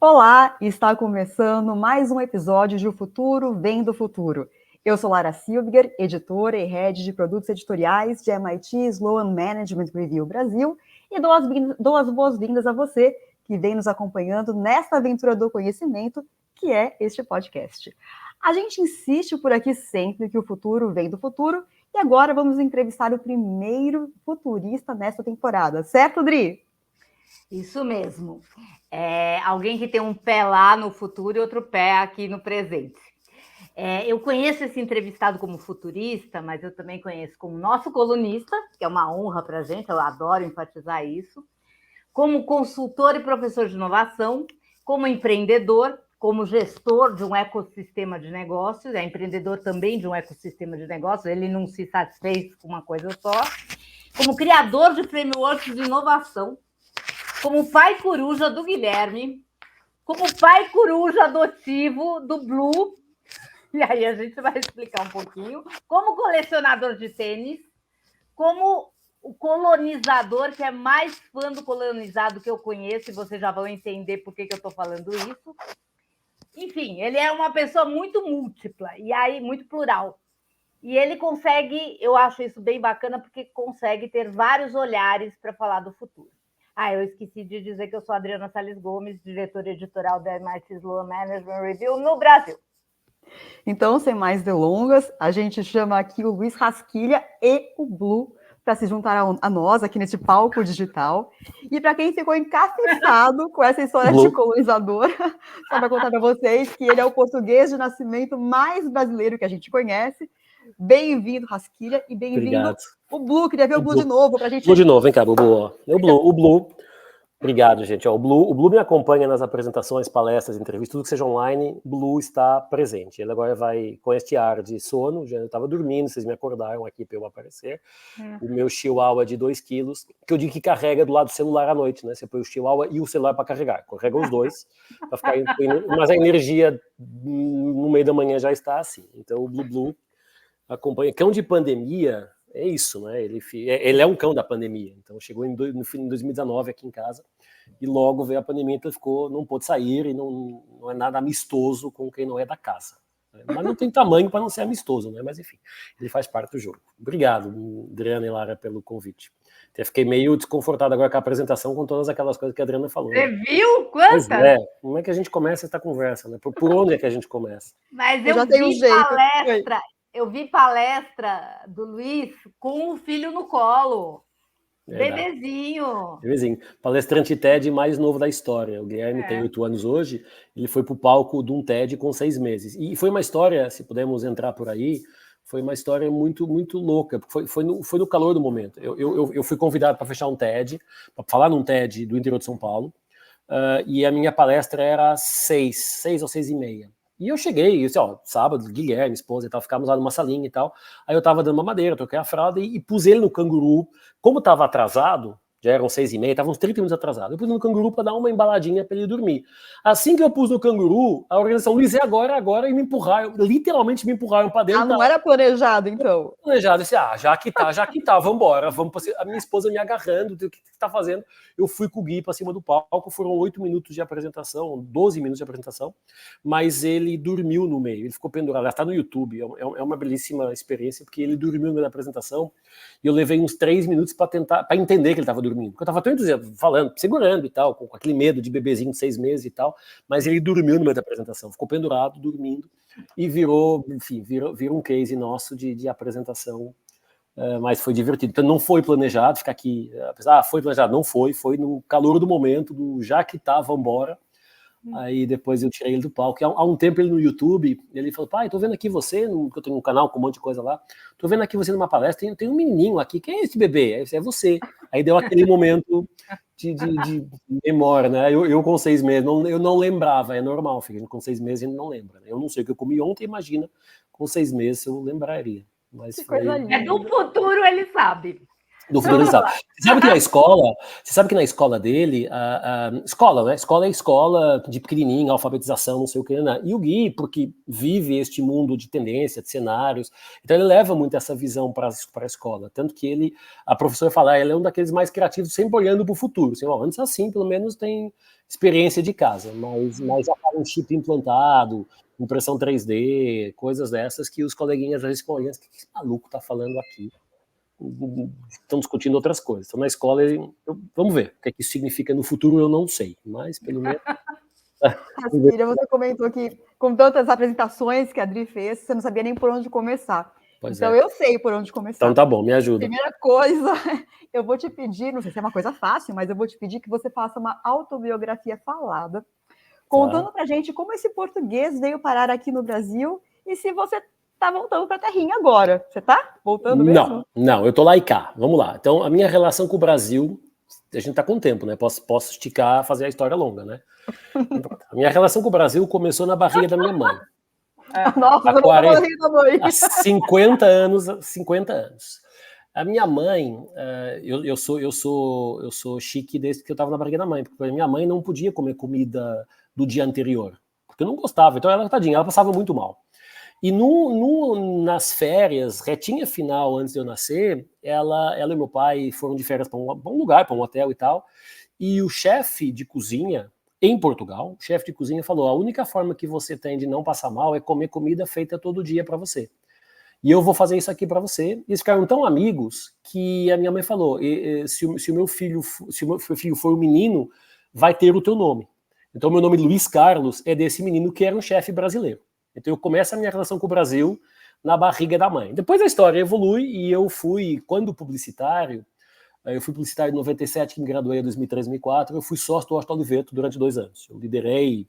Olá, está começando mais um episódio de O Futuro Vem do Futuro. Eu sou Lara Silviger, editora e head de produtos editoriais de MIT Sloan Management Review Brasil, e dou as boas-vindas a você que vem nos acompanhando nesta aventura do conhecimento, que é este podcast. A gente insiste por aqui sempre que o futuro vem do futuro, e agora vamos entrevistar o primeiro futurista nesta temporada, certo, Dri? Isso mesmo. Alguém que tem um pé lá no futuro e outro pé aqui no presente. Eu conheço esse entrevistado como futurista, mas eu também conheço como nosso colunista, que é uma honra para a gente, eu adoro enfatizar isso, como consultor e professor de inovação, como empreendedor, como gestor de um ecossistema de negócios, é empreendedor também de um ecossistema de negócios, ele não se satisfez com uma coisa só, como criador de frameworks de inovação, como pai coruja do Guilherme, como pai coruja adotivo do Blue, e aí a gente vai explicar um pouquinho, como colecionador de tênis, como o colonizador, que é mais fã do colonizado que eu conheço, e vocês já vão entender por que eu estou falando isso. Enfim, ele é uma pessoa muito múltipla, e aí muito plural. E ele consegue, eu acho isso bem bacana, porque consegue ter vários olhares para falar do futuro. Eu esqueci de dizer que eu sou Adriana Salles Gomes, diretora editorial da MIT Sloan Management Review no Brasil. Então, sem mais delongas, a gente chama aqui o Luiz Rasquilha e o Blue para se juntar a nós aqui nesse palco digital. E para quem ficou encafiçado com essa história de colonizador, só para contar para vocês que ele é o português de nascimento mais brasileiro que a gente conhece. Bem-vindo, Rasquilha, e bem-vindo o Blue. Queria ver o Blue de novo para a gente... Blue de novo, vem cá, Bubu. O Blue. Obrigado, gente. O Blue me acompanha nas apresentações, palestras, entrevistas, tudo que seja online, Blue está presente. Ele agora vai com este ar de sono, já estava dormindo, vocês me acordaram aqui para eu aparecer. O meu chihuahua de 2 quilos, que eu digo que carrega do lado do celular à noite, né? Você põe o chihuahua e o celular para carregar. Carrega os dois, para ficar mas a energia no meio da manhã já está assim. Então o Blue acompanha. Cão de pandemia... É isso, né? Ele é um cão da pandemia. Então chegou no fim de 2019 aqui em casa e logo veio a pandemia, então não pôde sair e não é nada amistoso com quem não é da casa. Mas não tem tamanho para não ser amistoso, né? Mas enfim, ele faz parte do jogo. Obrigado, Adriana e Lara, pelo convite. Até fiquei meio desconfortado agora com a apresentação, com todas aquelas coisas que a Adriana falou. Você viu quantas? Como é que a gente começa essa conversa, né? Por onde é que a gente começa? Mas eu vi palestra. Eu vi palestra do Luiz com o filho no colo. Bebezinho. Palestrante TED mais novo da história. O Guilherme tem 8 anos hoje. Ele foi para o palco de um TED com 6 meses. E foi uma história, se pudermos entrar por aí, foi uma história muito, muito louca. Foi no calor do momento. Eu fui convidado para fechar um TED, para falar num TED do interior de São Paulo. E a minha palestra era às 6 ou 6:30. E eu cheguei, sábado, Guilherme, esposa e tal, ficávamos lá numa salinha e tal. Aí eu tava dando uma madeira, troquei a fralda e pus ele no canguru. Como tava atrasado, já eram 6:30, tava uns 30 minutos atrasado. Eu pus no canguru para dar uma embaladinha para ele dormir. Assim que eu pus no canguru, a organização, Luiz, é agora, e me empurraram, literalmente me empurraram para dentro. Não era planejado, então? Planejado, eu disse, já que tá, vambora. A minha esposa me agarrando, o que você tá fazendo? Eu fui com o Gui para cima do palco, foram 8 minutos de apresentação, 12 minutos de apresentação, mas ele dormiu no meio, ele ficou pendurado, está no YouTube, é uma belíssima experiência, porque ele dormiu no meio da apresentação, e eu levei uns 3 minutos para entender que ele estava dormindo, porque eu estava tão entusiasmado, falando, segurando e tal, com aquele medo de bebezinho de 6 meses e tal, mas ele dormiu no meio da apresentação, ficou pendurado, dormindo, e virou um case nosso de apresentação, mas foi divertido. Então não foi planejado ficar aqui, foi planejado, não foi no calor do momento, já que tá, vambora. Aí depois eu tirei ele do palco. Há um tempo ele no YouTube, ele falou, pai, tô vendo aqui você, que eu tenho um canal com um monte de coisa lá, tô vendo aqui você numa palestra, tem um menininho aqui, quem é esse bebê? É você. Aí deu aquele momento de memória, né? Eu com 6 meses, eu não lembrava, é normal, filho, com 6 meses a gente não lembra, né? Eu não sei o que eu comi ontem, imagina, com 6 meses eu lembraria. Mas do futuro ele sabe. Do futurizado. Você sabe que na escola dele, escola, né? Escola é escola de pequenininha, alfabetização, não sei o que, né? E o Gui, porque vive este mundo de tendência, de cenários, então ele leva muito essa visão para a escola. Tanto que a professora fala, ele é um daqueles mais criativos, sempre olhando para o futuro. Assim, antes assim, pelo menos tem experiência de casa, mas já tá um chip implantado, impressão 3D, coisas dessas que os coleguinhas às vezes ficam olhando, o que esse maluco tá falando aqui? Estão discutindo outras coisas. Então, na escola, vamos ver o que isso significa no futuro, eu não sei, mas pelo menos. Rasquilha, você comentou que com tantas apresentações que a Adri fez, você não sabia nem por onde começar. Pois então, é. eu sei por onde começar. Então, tá bom, me ajuda. Primeira coisa, eu vou te pedir, não sei se é uma coisa fácil, mas eu vou te pedir que você faça uma autobiografia falada, contando pra gente como esse português veio parar aqui no Brasil e se você tá voltando pra terrinha agora. Você tá voltando mesmo? Não, eu tô lá e cá. Vamos lá. Então, a minha relação com o Brasil, a gente tá com tempo, né? Posso esticar, fazer a história longa, né? A minha relação com o Brasil começou na barriga da minha mãe. Nossa, há 40, da mãe. há 50 anos. A minha mãe, eu sou chique desde que eu estava na barriga da mãe, porque a minha mãe não podia comer comida do dia anterior, porque eu não gostava. Então ela, tadinha, ela passava muito mal. E nas férias, retinha final antes de eu nascer, ela e meu pai foram de férias para um lugar, para um hotel e tal. E o chefe de cozinha em Portugal, o chefe de cozinha falou: a única forma que você tem de não passar mal é comer comida feita todo dia para você. E eu vou fazer isso aqui para você. E eles ficaram tão amigos que a minha mãe falou: se o meu filho for um menino, vai ter o teu nome. Então, meu nome Luiz Carlos é desse menino que era um chefe brasileiro. Então, eu começo a minha relação com o Brasil na barriga da mãe. Depois a história evolui e eu fui, quando publicitário, eu fui publicitário em 97, que me graduei em 2003, 2004, eu fui sócio do Horta Oliveto durante 2 anos. Eu liderei,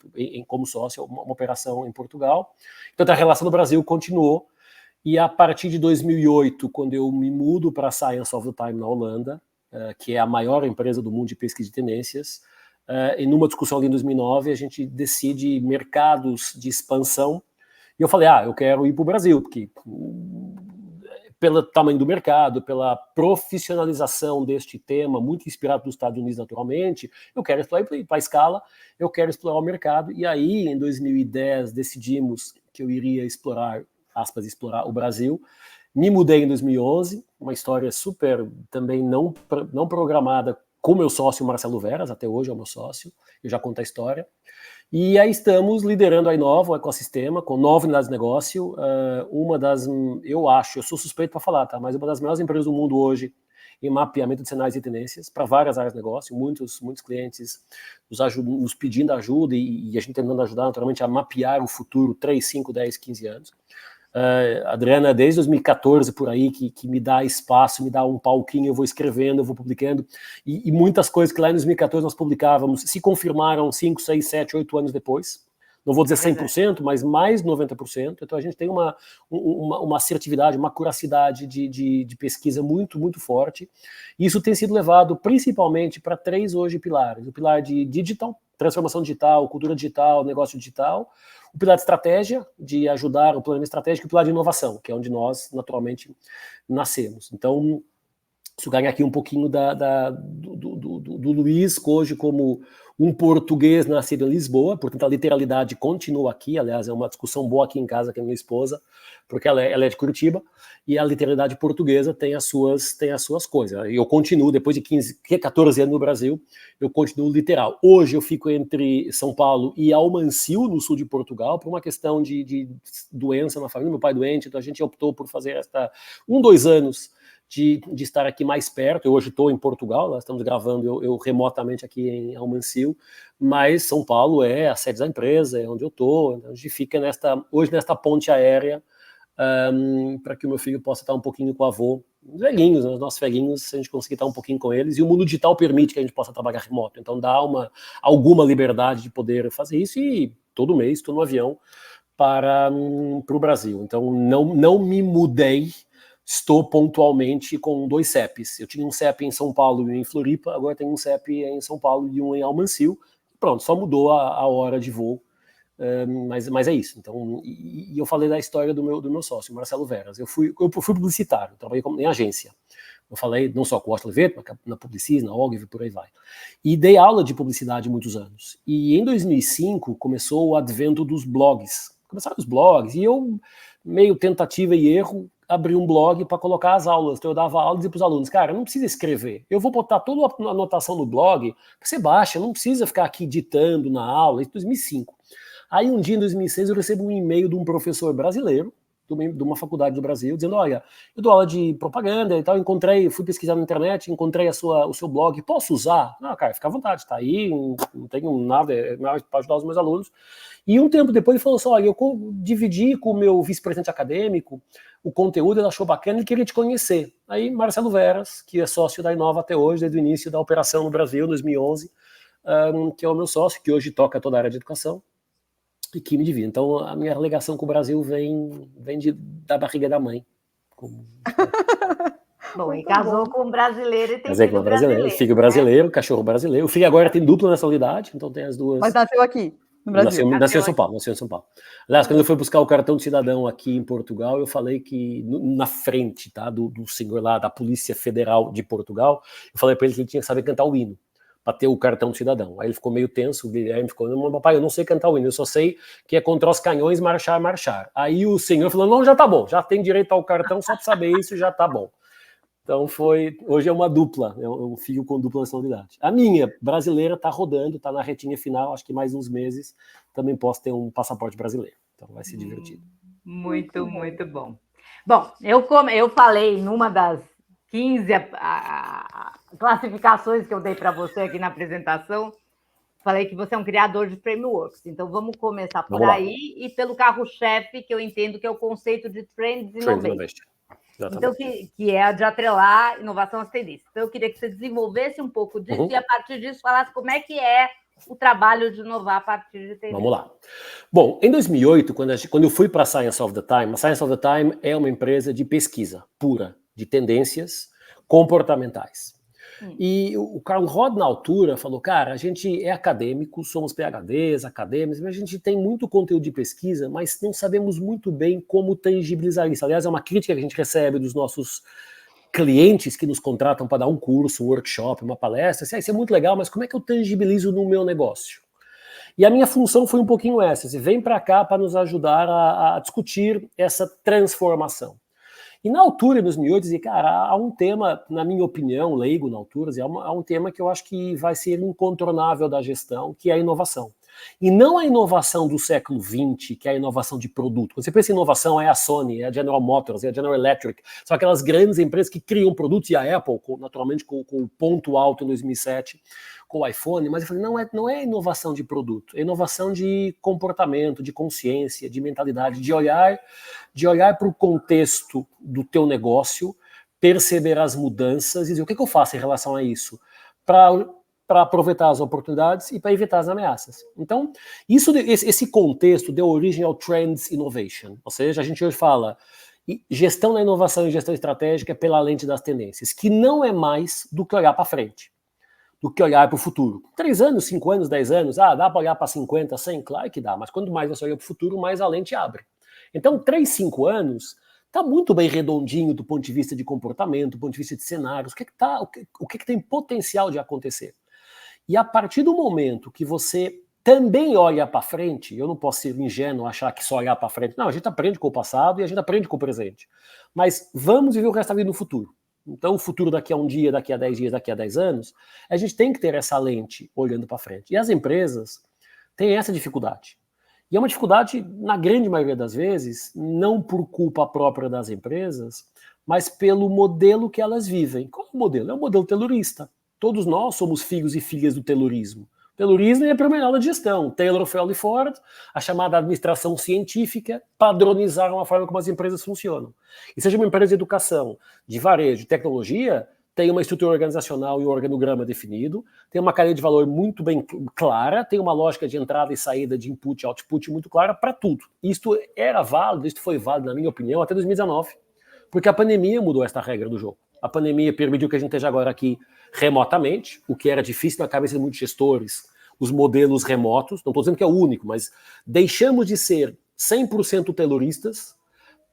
como sócio, uma operação em Portugal. Então, a relação do Brasil continuou. E a partir de 2008, quando eu me mudo para a Science of the Time na Holanda, que é a maior empresa do mundo de pesquisa de tendências, e numa discussão ali em 2009, a gente decide mercados de expansão. E eu falei, eu quero ir para o Brasil, porque pelo tamanho do mercado, pela profissionalização deste tema, muito inspirado nos Estados Unidos naturalmente, eu quero explorar para a escala, eu quero explorar o mercado. E aí, em 2010, decidimos que eu iria explorar o Brasil. Me mudei em 2011, uma história super também não programada, com meu sócio Marcelo Veras, até hoje é o meu sócio, eu já conto a história. E aí estamos liderando a Inova, o ecossistema, com 9 unidades de negócio, uma das, eu sou suspeito para falar, tá? Mas uma das maiores empresas do mundo hoje em mapeamento de cenários e tendências para várias áreas de negócio, muitos clientes nos pedindo ajuda e a gente tentando ajudar naturalmente a mapear o futuro 3, 5, 10, 15 anos. Adriana, desde 2014 por aí, que me dá espaço, me dá um palquinho, eu vou escrevendo, eu vou publicando, e muitas coisas que lá em 2014 nós publicávamos se confirmaram 5, 6, 7, 8 anos depois. Não vou dizer 100%, mas mais de 90%. Então a gente tem uma assertividade, uma curacidade de pesquisa muito, muito forte. E isso tem sido levado principalmente para 3 hoje pilares. O pilar de digital, transformação digital, cultura digital, negócio digital. O pilar de estratégia, de ajudar o planejamento estratégico, e o pilar de inovação, que é onde nós, naturalmente, nascemos. Então, isso ganha aqui um pouquinho do Luiz, hoje como um português nascido em Lisboa, portanto a literalidade continua aqui, aliás é uma discussão boa aqui em casa com a minha esposa, porque ela é de Curitiba, e a literalidade portuguesa tem as suas coisas. Eu continuo, depois de 14 anos no Brasil, eu continuo literal. Hoje eu fico entre São Paulo e Almancil, no sul de Portugal, por uma questão de doença na família, meu pai doente, então a gente optou por fazer 2 anos de estar aqui mais perto. Eu hoje estou em Portugal, nós estamos gravando eu remotamente aqui em Almancil, mas São Paulo é a sede da empresa, é onde eu estou. A gente fica hoje nesta ponte aérea para que o meu filho possa estar um pouquinho com o avô, os velhinhos, os nossos velhinhos, se a gente conseguir estar um pouquinho com eles, e o mundo digital permite que a gente possa trabalhar remoto, então dá alguma liberdade de poder fazer isso, e todo mês estou no avião para o Brasil. Então não me mudei. Estou pontualmente com 2 CEPs. Eu tinha um CEP em São Paulo e um em Floripa, agora tenho um CEP em São Paulo e um em Almancil. Pronto, só mudou a hora de voo, mas é isso. Então, eu falei da história do meu sócio, Marcelo Veras. Eu fui publicitário, trabalhei em agência. Eu falei não só com o Washington Oliveto, mas na Publicis, na Ogilvy, por aí vai. E dei aula de publicidade muitos anos. E em 2005 começou o advento dos blogs. Começaram os blogs e eu, meio tentativa e erro, abri um blog para colocar as aulas. Então eu dava aula e dizia para os alunos, cara, não precisa escrever. Eu vou botar toda a anotação no blog, você baixa, não precisa ficar aqui ditando na aula. Isso em 2005. Aí um dia, em 2006, eu recebo um e-mail de um professor brasileiro, de uma faculdade do Brasil, dizendo, olha, eu dou aula de propaganda e tal, fui pesquisar na internet, encontrei o seu blog, posso usar? Não, cara, fica à vontade, tá aí, não tenho nada para ajudar os meus alunos. E um tempo depois ele falou assim, olha, eu dividi com o meu vice-presidente acadêmico o conteúdo, ele achou bacana, ele queria te conhecer. Aí Marcelo Veras, que é sócio da Inova até hoje, desde o início da operação no Brasil, em 2011, que é o meu sócio, que hoje toca toda a área de educação, e que me divide. Então, a minha ligação com o Brasil vem da barriga da mãe. Bom, e casou com um brasileiro e tem Casei com brasileiro. Filho brasileiro, né? Cachorro brasileiro. O filho agora tem dupla nacionalidade, então tem as duas. Mas nasceu aqui, no Brasil. Nasceu em São Paulo. Aliás, quando eu fui buscar o cartão de cidadão aqui em Portugal, eu falei que na frente, tá, do senhor lá da Polícia Federal de Portugal, eu falei para ele que ele tinha que saber cantar o hino para ter o cartão de cidadão. Aí ele ficou meio tenso, o Guilherme ficou, papai, eu não sei cantar o hino, eu só sei que é contra os canhões marchar. Aí o senhor falou, não, já tá bom, já tem direito ao cartão, só para saber isso já tá bom. Então hoje é uma dupla, é um filho com dupla nacionalidade. A minha, brasileira, tá rodando, tá na retinha final, acho que mais uns meses também posso ter um passaporte brasileiro. Então vai ser divertido. Muito bom. Bom, eu falei numa das 15 classificações que eu dei para você aqui na apresentação, falei que você é um criador de frameworks. Então, vamos começar por aí e pelo carro-chefe, que eu entendo que é o conceito de Trends Innovation. Então, que é de atrelar inovação às tendências. Então, eu queria que você desenvolvesse um pouco disso e, a partir disso, falasse como é que é o trabalho de inovar a partir de tendências. Vamos lá. Bom, em 2008, quando eu fui para a Science of the Time, a Science of the Time é uma empresa de pesquisa pura, de tendências comportamentais. E o Carl Rodd, na altura, falou, cara, a gente é acadêmico, somos PhDs, acadêmicos, mas a gente tem muito conteúdo de pesquisa, mas não sabemos muito bem como tangibilizar isso. Aliás, é uma crítica que a gente recebe dos nossos clientes que nos contratam para dar um curso, um workshop, uma palestra. Assim, isso é muito legal, mas como é que eu tangibilizo no meu negócio? E a minha função foi um pouquinho essa, você vem para cá para nos ajudar a discutir essa transformação. E na altura, em 2008, dizia, cara, há um tema, na minha opinião, leigo na altura, há um tema que eu acho que vai ser incontornável da gestão, que é a inovação. E não a inovação do século XX, que é a inovação de produto. Quando você pensa em inovação, é a Sony, é a General Motors, é a General Electric, são aquelas grandes empresas que criam produtos, e a Apple, naturalmente, com o ponto alto em 2007, com o iPhone, mas eu falei, não é inovação de produto, é inovação de comportamento, de consciência, de mentalidade, de olhar para o contexto do teu negócio, perceber as mudanças e dizer, o que eu faço em relação a isso? Para aproveitar as oportunidades e para evitar as ameaças. Então, esse contexto deu origem ao Trends Innovation, ou seja, a gente hoje fala gestão da inovação e gestão estratégica pela lente das tendências, que não é mais do que olhar para frente, do que olhar para o futuro. 3 anos, 5 anos, 10 anos, dá para olhar para 50, 100? Claro que dá, mas quanto mais você olha para o futuro, mais a lente abre. Então, 3, 5 anos está muito bem redondinho do ponto de vista de comportamento, do ponto de vista de cenários, o que tem potencial de acontecer. E a partir do momento que você também olha para frente, eu não posso ser ingênuo achar que só olhar para frente, não, a gente aprende com o passado e a gente aprende com o presente, mas vamos viver o resto da vida no futuro. Então, o futuro daqui a um dia, daqui a 10 dias, daqui a 10 anos, a gente tem que ter essa lente olhando para frente. E as empresas têm essa dificuldade. E é uma dificuldade, na grande maioria das vezes, não por culpa própria das empresas, mas pelo modelo que elas vivem. Qual é o modelo? É o modelo taylorista. Todos nós somos filhos e filhas do taylorismo. Taylorismo é a primeira aula de gestão. Taylor, Fellow e Ford, a chamada administração científica, padronizaram a forma como as empresas funcionam. E seja uma empresa de educação, de varejo, de tecnologia, tem uma estrutura organizacional e um organograma definido, tem uma cadeia de valor muito bem clara, tem uma lógica de entrada e saída de input e output muito clara para tudo. Isto foi válido, na minha opinião, até 2019, porque a pandemia mudou esta regra do jogo. A pandemia permitiu que a gente esteja agora aqui remotamente, o que era difícil na cabeça de muitos gestores, os modelos remotos, não estou dizendo que é o único, mas deixamos de ser 100% tayloristas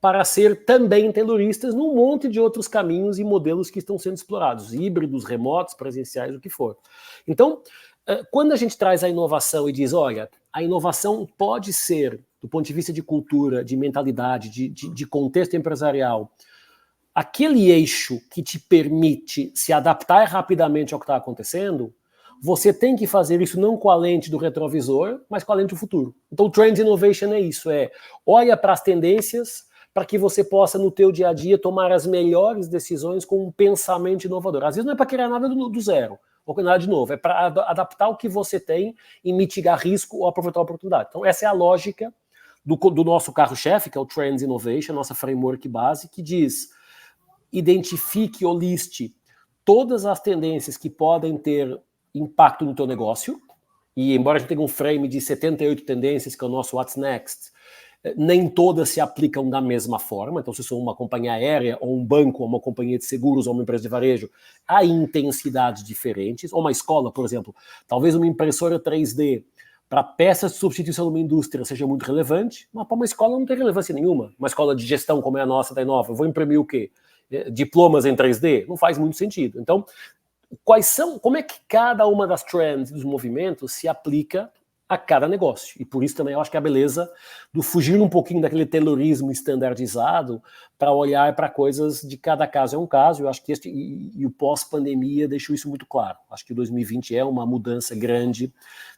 para ser também tayloristas num monte de outros caminhos e modelos que estão sendo explorados, híbridos, remotos, presenciais, o que for. Então, quando a gente traz a inovação e diz, olha, a inovação pode ser, do ponto de vista de cultura, de mentalidade, de contexto empresarial, aquele eixo que te permite se adaptar rapidamente ao que está acontecendo, você tem que fazer isso não com a lente do retrovisor, mas com a lente do futuro. Então, o Trends Innovation é isso, olha para as tendências para que você possa, no teu dia a dia, tomar as melhores decisões com um pensamento inovador. Às vezes não é para criar nada do zero, ou nada de novo, é para adaptar o que você tem e mitigar risco ou aproveitar a oportunidade. Então, essa é a lógica do nosso carro-chefe, que é o Trends Innovation, nossa framework base, que diz, identifique ou liste todas as tendências que podem ter impacto no teu negócio, e embora a gente tenha um frame de 78 tendências, que é o nosso What's Next, nem todas se aplicam da mesma forma. Então, se eu sou uma companhia aérea, ou um banco, ou uma companhia de seguros, ou uma empresa de varejo, há intensidades diferentes. Ou uma escola, por exemplo, talvez uma impressora 3D para peças de substituição numa indústria seja muito relevante, mas para uma escola não tem relevância nenhuma. Uma escola de gestão como é a nossa da Inova, eu vou imprimir o quê? Diplomas em 3D? Não faz muito sentido. Então, como é que cada uma das trends, dos movimentos, se aplica a cada negócio? E por isso também eu acho que a beleza do fugir um pouquinho daquele taylorismo estandardizado para olhar para coisas de cada caso é um caso. Eu acho que e o pós-pandemia deixou isso muito claro. Acho que 2020 é uma mudança grande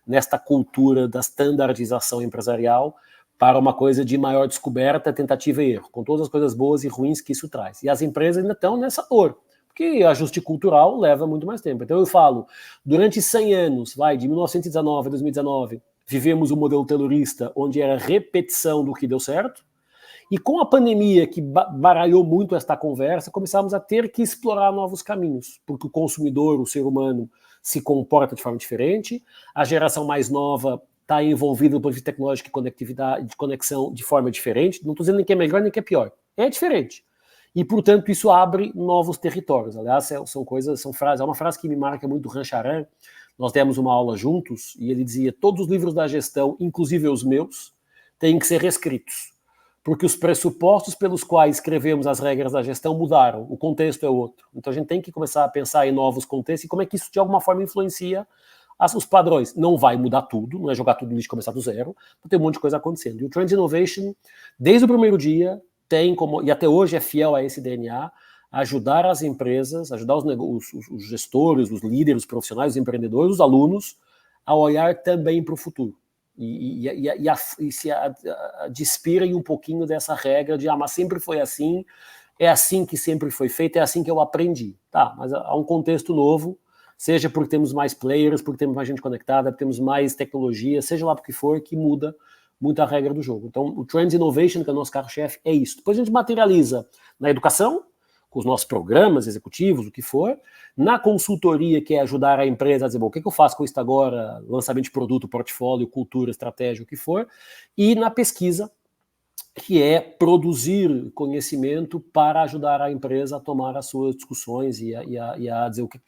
nesta cultura da standardização empresarial para uma coisa de maior descoberta, tentativa e erro, com todas as coisas boas e ruins que isso traz. E as empresas ainda estão nessa dor, porque ajuste cultural leva muito mais tempo. Então eu falo, durante 100 anos, de 1919 a 2019, vivemos um modelo taylorista onde era repetição do que deu certo, e com a pandemia que baralhou muito esta conversa, começamos a ter que explorar novos caminhos, porque o consumidor, o ser humano, se comporta de forma diferente, a geração mais nova está envolvida no ponto de vista tecnológico e conectividade, de conexão de forma diferente. Não estou dizendo nem que é melhor nem que é pior, é diferente. E, portanto, isso abre novos territórios. Aliás, são frases. É uma frase que me marca muito do Rancharan. Nós demos uma aula juntos e ele dizia: todos os livros da gestão, inclusive os meus, têm que ser reescritos, porque os pressupostos pelos quais escrevemos as regras da gestão mudaram, o contexto é outro. Então a gente tem que começar a pensar em novos contextos e como é que isso de alguma forma influencia os padrões. Não vai mudar tudo, não é jogar tudo no lixo e começar do zero, tem um monte de coisa acontecendo. E o Trends Innovation, desde o primeiro dia, tem como, e até hoje é fiel a esse DNA, ajudar as empresas, ajudar os gestores, os líderes, os profissionais, os empreendedores, os alunos, a olhar também para o futuro. E se despirem um pouquinho dessa regra de, mas sempre foi assim, é assim que sempre foi feito, é assim que eu aprendi. Tá, mas há um contexto novo, seja porque temos mais players, porque temos mais gente conectada, porque temos mais tecnologia, seja lá por que for, que muda muito a regra do jogo. Então, o Trends Innovation, que é o nosso carro-chefe, é isso. Depois a gente materializa na educação, com os nossos programas executivos, o que for, na consultoria, que é ajudar a empresa a dizer, bom, o que eu faço com isso agora, lançamento de produto, portfólio, cultura, estratégia, o que for, e na pesquisa, que é produzir conhecimento para ajudar a empresa a tomar as suas discussões e a dizer o que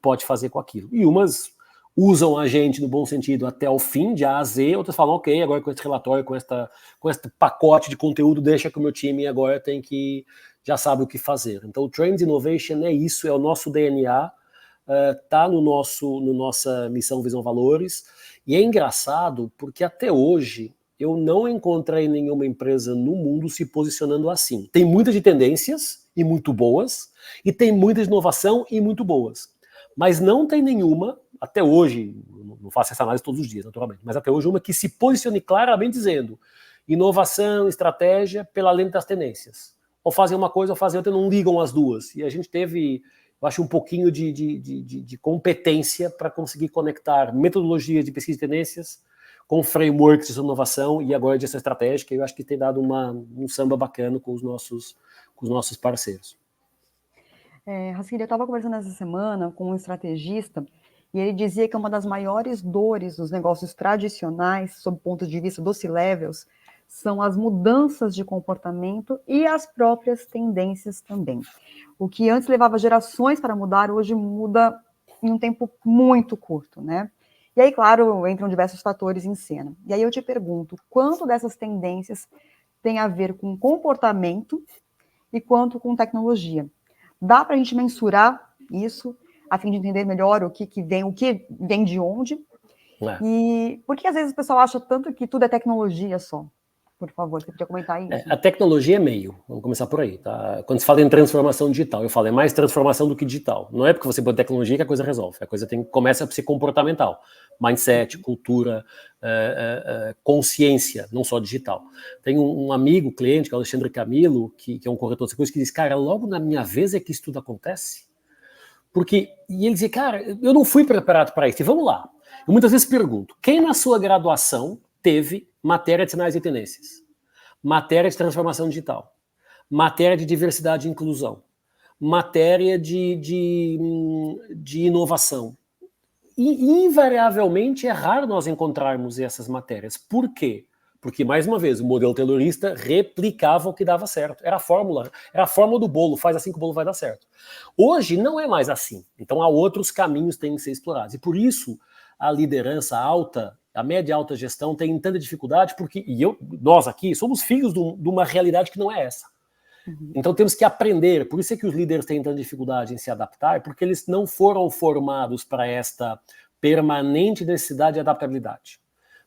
pode fazer com aquilo. E umas usam a gente, no bom sentido, até o fim, de A a Z, outras falam, ok, agora com esse relatório, com este pacote de conteúdo, deixa que o meu time agora já sabe o que fazer. Então o Trends Innovation é isso, é o nosso DNA, está no nossa missão, visão, valores, e é engraçado porque até hoje eu não encontrei nenhuma empresa no mundo se posicionando assim. Tem muitas de tendências, e muito boas, e tem muita de inovação, e muito boas. Mas não tem nenhuma, até hoje, não faço essa análise todos os dias, naturalmente, mas até hoje uma que se posicione claramente dizendo inovação, estratégia, pela lente das tendências. Ou fazem uma coisa ou fazem outra, não ligam as duas. E a gente teve, eu acho, um pouquinho de competência para conseguir conectar metodologias de pesquisa de tendências com frameworks de inovação e agora de gestão estratégica. Eu acho que tem dado um samba bacana com os nossos parceiros. Hassir, eu estava conversando essa semana com um estrategista e ele dizia que uma das maiores dores dos negócios tradicionais, sob o ponto de vista dos C-levels, são as mudanças de comportamento e as próprias tendências também. O que antes levava gerações para mudar, hoje muda em um tempo muito curto, né? E aí, claro, entram diversos fatores em cena. E aí eu te pergunto, quanto dessas tendências tem a ver com comportamento e quanto com tecnologia. Dá para a gente mensurar isso, a fim de entender melhor o que vem de onde? E por que às vezes o pessoal acha tanto que tudo é tecnologia só? Por favor, você podia comentar isso? A tecnologia é meio, vamos começar por aí, tá? Quando se fala em transformação digital, eu falo, é mais transformação do que digital. Não é porque você põe tecnologia que a coisa resolve, a coisa começa a ser comportamental. Mindset, cultura, consciência, não só digital. Tem um amigo, cliente, que é o Alexandre Camilo, que é um corretor de seguros, que diz, cara, logo na minha vez é que isso tudo acontece. E ele dizia, cara, eu não fui preparado para isso, e vamos lá. Eu muitas vezes pergunto, quem na sua graduação teve matéria de sinais e tendências, matéria de transformação digital, matéria de diversidade e inclusão, matéria de inovação? E invariavelmente é raro nós encontrarmos essas matérias. Por quê? Porque, mais uma vez, o modelo taylorista replicava o que dava certo. Era a fórmula do bolo, faz assim que o bolo vai dar certo. Hoje não é mais assim. Então há outros caminhos que têm que ser explorados. E por isso a liderança alta, a média e alta gestão tem tanta dificuldade, porque nós aqui somos filhos de uma realidade que não é essa. Então temos que aprender, por isso é que os líderes têm tanta dificuldade em se adaptar, porque eles não foram formados para esta permanente necessidade de adaptabilidade,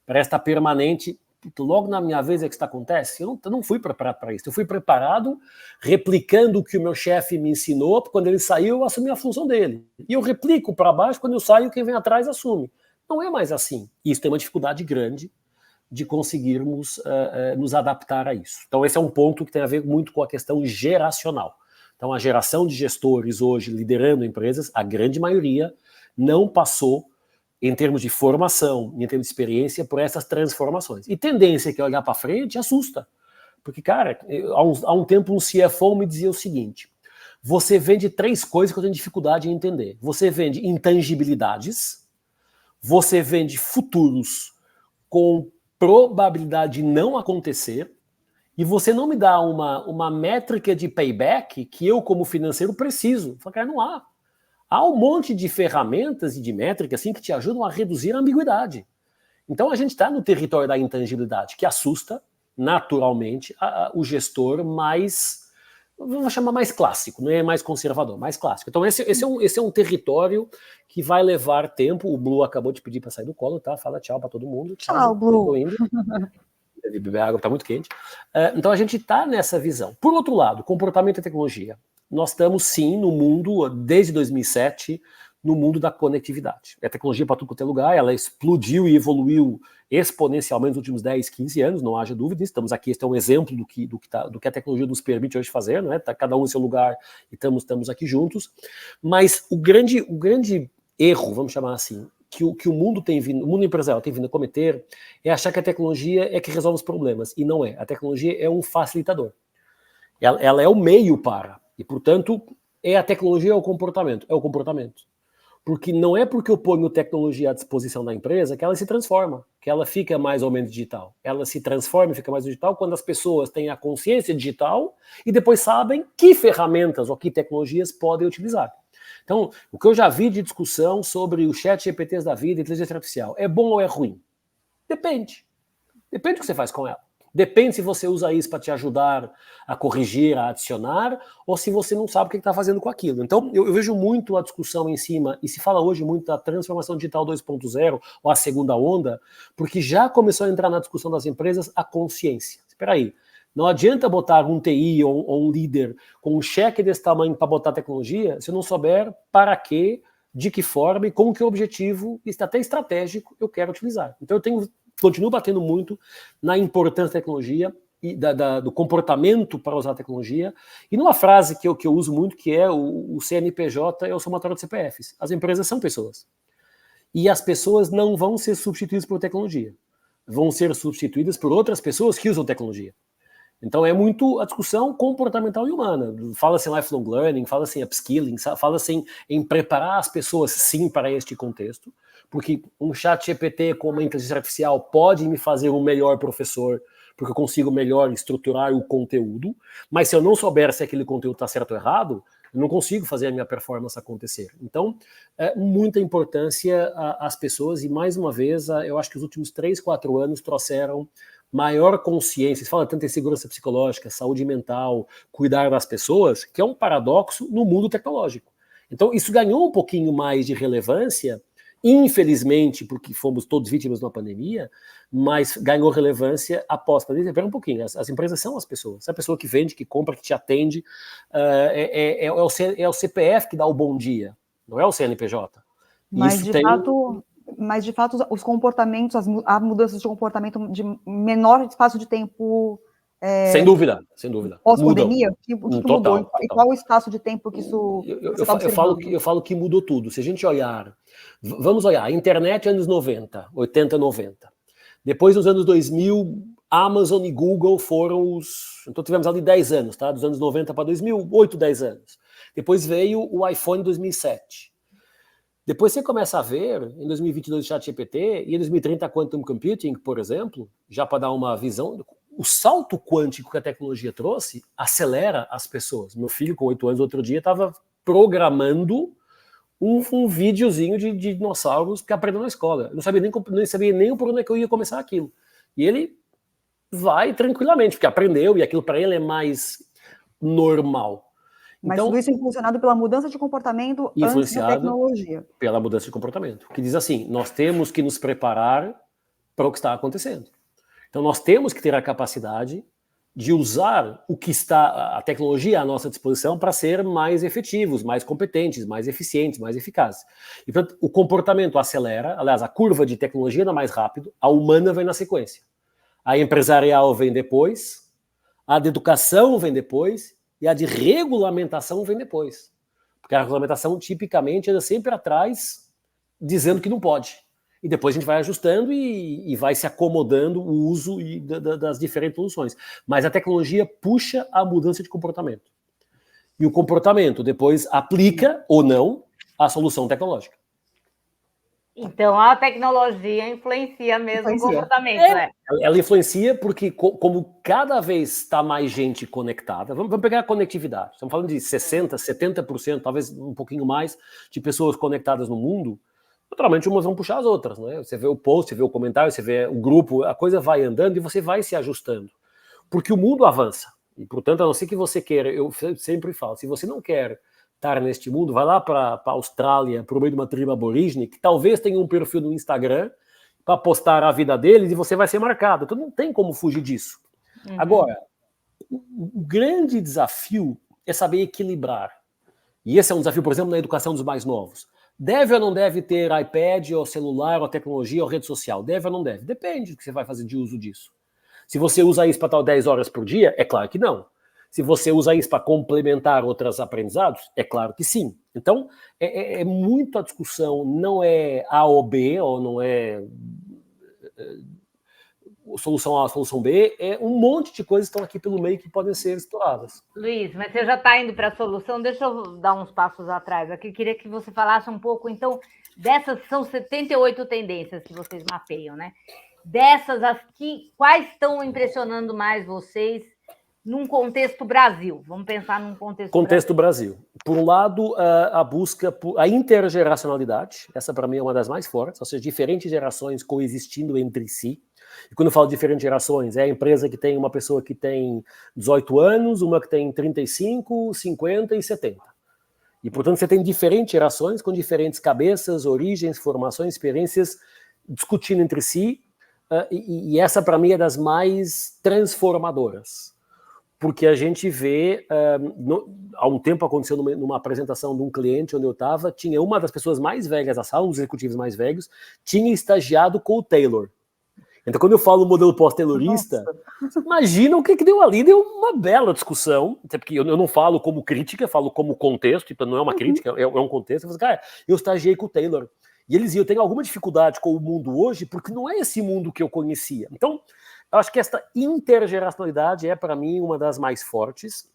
para esta permanente, logo na minha vez é que isso acontece, eu não fui preparado para isso, eu fui preparado replicando o que o meu chefe me ensinou, quando ele saiu eu assumi a função dele, e eu replico para baixo, quando eu saio quem vem atrás assume. Não é mais assim, isso tem uma dificuldade grande de conseguirmos nos adaptar a isso. Então esse é um ponto que tem a ver muito com a questão geracional. Então a geração de gestores hoje liderando empresas, a grande maioria não passou em termos de formação, em termos de experiência, por essas transformações. E tendência que é olhar para frente assusta. Porque, cara, há um tempo um CFO me dizia o seguinte, você vende 3 coisas que eu tenho dificuldade em entender. Você vende intangibilidades, você vende futuros com probabilidade de não acontecer, e você não me dá uma métrica de payback que eu, como financeiro, preciso. Eu falo, cara, não há. Há um monte de ferramentas e de métricas assim, que te ajudam a reduzir a ambiguidade. Então a gente está no território da intangibilidade, que assusta, naturalmente, o gestor mais, vamos chamar mais clássico, não é mais conservador, mais clássico. Então esse é um território que vai levar tempo. O Blue acabou de pedir para sair do colo, tá? Fala tchau para todo mundo. Tchau, Blue. Tô indo. Deve beber água, tá muito quente. Então a gente está nessa visão. Por outro lado, comportamento e tecnologia. Nós estamos sim no mundo, desde 2007, no mundo da conectividade. É tecnologia para tudo quanto é lugar, ela explodiu e evoluiu exponencialmente nos últimos 10, 15 anos, não haja dúvida. Estamos aqui, este é um exemplo do que a tecnologia nos permite hoje fazer, não é? Tá cada um em seu lugar e estamos aqui juntos. Mas o grande erro, vamos chamar assim, que o mundo empresarial tem vindo a cometer é achar que a tecnologia é que resolve os problemas, e não é. A tecnologia é um facilitador. Ela é o meio para, e portanto, a tecnologia é o comportamento. É o comportamento. Porque não é porque eu ponho tecnologia à disposição da empresa que ela se transforma, que ela fica mais ou menos digital. Ela se transforma e fica mais digital quando as pessoas têm a consciência digital e depois sabem que ferramentas ou que tecnologias podem utilizar. Então, o que eu já vi de discussão sobre o chat GPTs da vida, inteligência artificial, é bom ou é ruim? Depende. Depende do que você faz com ela. Depende se você usa isso para te ajudar a corrigir, a adicionar, ou se você não sabe o que está fazendo com aquilo. Então, eu vejo muito a discussão em cima, e se fala hoje muito da transformação digital 2.0, ou a segunda onda, porque já começou a entrar na discussão das empresas a consciência. Espera aí, não adianta botar um TI ou um líder com um cheque desse tamanho para botar tecnologia, se eu não souber para quê, de que forma e com que objetivo, até estratégico, eu quero utilizar. Então eu continuo batendo muito na importância da tecnologia e do comportamento para usar a tecnologia, e numa frase que eu uso muito, que é o CNPJ é o somatório de CPFs. As empresas são pessoas. E as pessoas não vão ser substituídas por tecnologia. Vão ser substituídas por outras pessoas que usam tecnologia. Então é muito a discussão comportamental e humana. Fala-se em lifelong learning, fala-se em upskilling, fala-se em preparar as pessoas sim para este contexto, porque um chat GPT com uma inteligência artificial pode me fazer um melhor professor, porque eu consigo melhor estruturar o conteúdo, mas se eu não souber se aquele conteúdo está certo ou errado, eu não consigo fazer a minha performance acontecer. Então, muita importância às pessoas, e mais uma vez, eu acho que os últimos 3, 4 anos trouxeram maior consciência, se fala tanto em segurança psicológica, saúde mental, cuidar das pessoas, que é um paradoxo no mundo tecnológico. Então, isso ganhou um pouquinho mais de relevância, infelizmente, porque fomos todos vítimas de uma pandemia, mas ganhou relevância após a pandemia. Espera um pouquinho, as empresas são as pessoas. É a pessoa que vende, que compra, que te atende. É o CPF que dá o bom dia, não é o CNPJ. Mas, de fato, os comportamentos, as mudanças de comportamento de menor espaço de tempo... Sem dúvida, sem dúvida. Pós-pandemia, o que mudou? Total. E qual o espaço de tempo que isso eu falo que mudou tudo. Se a gente olhar, vamos olhar, a internet anos 90, 80, 90. Depois, nos anos 2000, Amazon e Google foram os... Então tivemos ali 10 anos, tá? Dos anos 90 para 2000, 8, 10 anos. Depois veio o iPhone em 2007. Depois você começa a ver, em 2022, o ChatGPT, e em 2030, a Quantum Computing, por exemplo, já para dar uma visão... O salto quântico que a tecnologia trouxe acelera as pessoas. Meu filho, com 8 anos, outro dia, estava programando um videozinho de dinossauros que aprendeu na escola. Eu não sabia nem por onde é que eu ia começar aquilo. E ele vai tranquilamente, porque aprendeu, e aquilo para ele é mais normal. Mas então, tudo isso é influenciado pela mudança de comportamento antes da tecnologia. Pela mudança de comportamento. Que diz assim, nós temos que nos preparar para o que está acontecendo. Então, nós temos que ter a capacidade de usar o que está, a tecnologia à nossa disposição para ser mais efetivos, mais competentes, mais eficientes, mais eficazes. E, portanto, o comportamento acelera, aliás, a curva de tecnologia anda mais rápido, a humana vem na sequência. A empresarial vem depois, a de educação vem depois e a de regulamentação vem depois. Porque a regulamentação, tipicamente, anda sempre atrás, dizendo que não pode. E depois a gente vai ajustando e vai se acomodando o uso das diferentes soluções. Mas a tecnologia puxa a mudança de comportamento. E o comportamento depois aplica, ou não, a solução tecnológica. Então a tecnologia influencia mesmo o comportamento. Ela influencia porque, como cada vez está mais gente conectada, vamos pegar a conectividade. Estamos falando de 60%, 70%, talvez um pouquinho mais, de pessoas conectadas no mundo. Naturalmente, umas vão puxar as outras, né? Você vê o post, você vê o comentário, você vê o grupo, a coisa vai andando e você vai se ajustando. Porque o mundo avança. E, portanto, a não ser que você queira, eu sempre falo, se você não quer estar neste mundo, vai lá para a Austrália, para o meio de uma tribo aborígene, que talvez tenha um perfil no Instagram para postar a vida deles e você vai ser marcado. Então não tem como fugir disso. Uhum. Agora, o grande desafio é saber equilibrar. E esse é um desafio, por exemplo, na educação dos mais novos. Deve ou não deve ter iPad, ou celular, ou tecnologia, ou rede social? Deve ou não deve? Depende do que você vai fazer de uso disso. Se você usa isso para estar 10 horas por dia, é claro que não. Se você usa isso para complementar outros aprendizados, é claro que sim. Então, é muito a discussão, não é A ou B, ou não é solução A, solução B, é um monte de coisas que estão aqui pelo meio que podem ser exploradas. Luiz, mas você já está indo para a solução, deixa eu dar uns passos atrás aqui, queria que você falasse um pouco, então, dessas são 78 tendências que vocês mapeiam, né? Dessas, quais estão impressionando mais vocês num contexto Brasil? Vamos pensar num contexto Brasil. Por um lado, a busca por a intergeracionalidade, essa para mim é uma das mais fortes, ou seja, diferentes gerações coexistindo entre si. E quando eu falo de diferentes gerações, é a empresa que tem uma pessoa que tem 18 anos, uma que tem 35, 50 e 70. E, portanto, você tem diferentes gerações com diferentes cabeças, origens, formações, experiências, discutindo entre si, e essa, para mim, é das mais transformadoras. Porque a gente vê, há um tempo aconteceu numa apresentação de um cliente onde eu estava, tinha uma das pessoas mais velhas da sala, um dos executivos mais velhos, tinha estagiado com o Taylor. Então, quando eu falo modelo pós-taylorista, imagina o que deu ali, deu uma bela discussão, até porque eu não falo como crítica, falo como contexto, então não é uma crítica, é um contexto. Eu falo, cara, eu estagiei com o Taylor. E eles diziam, eu tenho alguma dificuldade com o mundo hoje, porque não é esse mundo que eu conhecia. Então, eu acho que esta intergeracionalidade é, para mim, uma das mais fortes.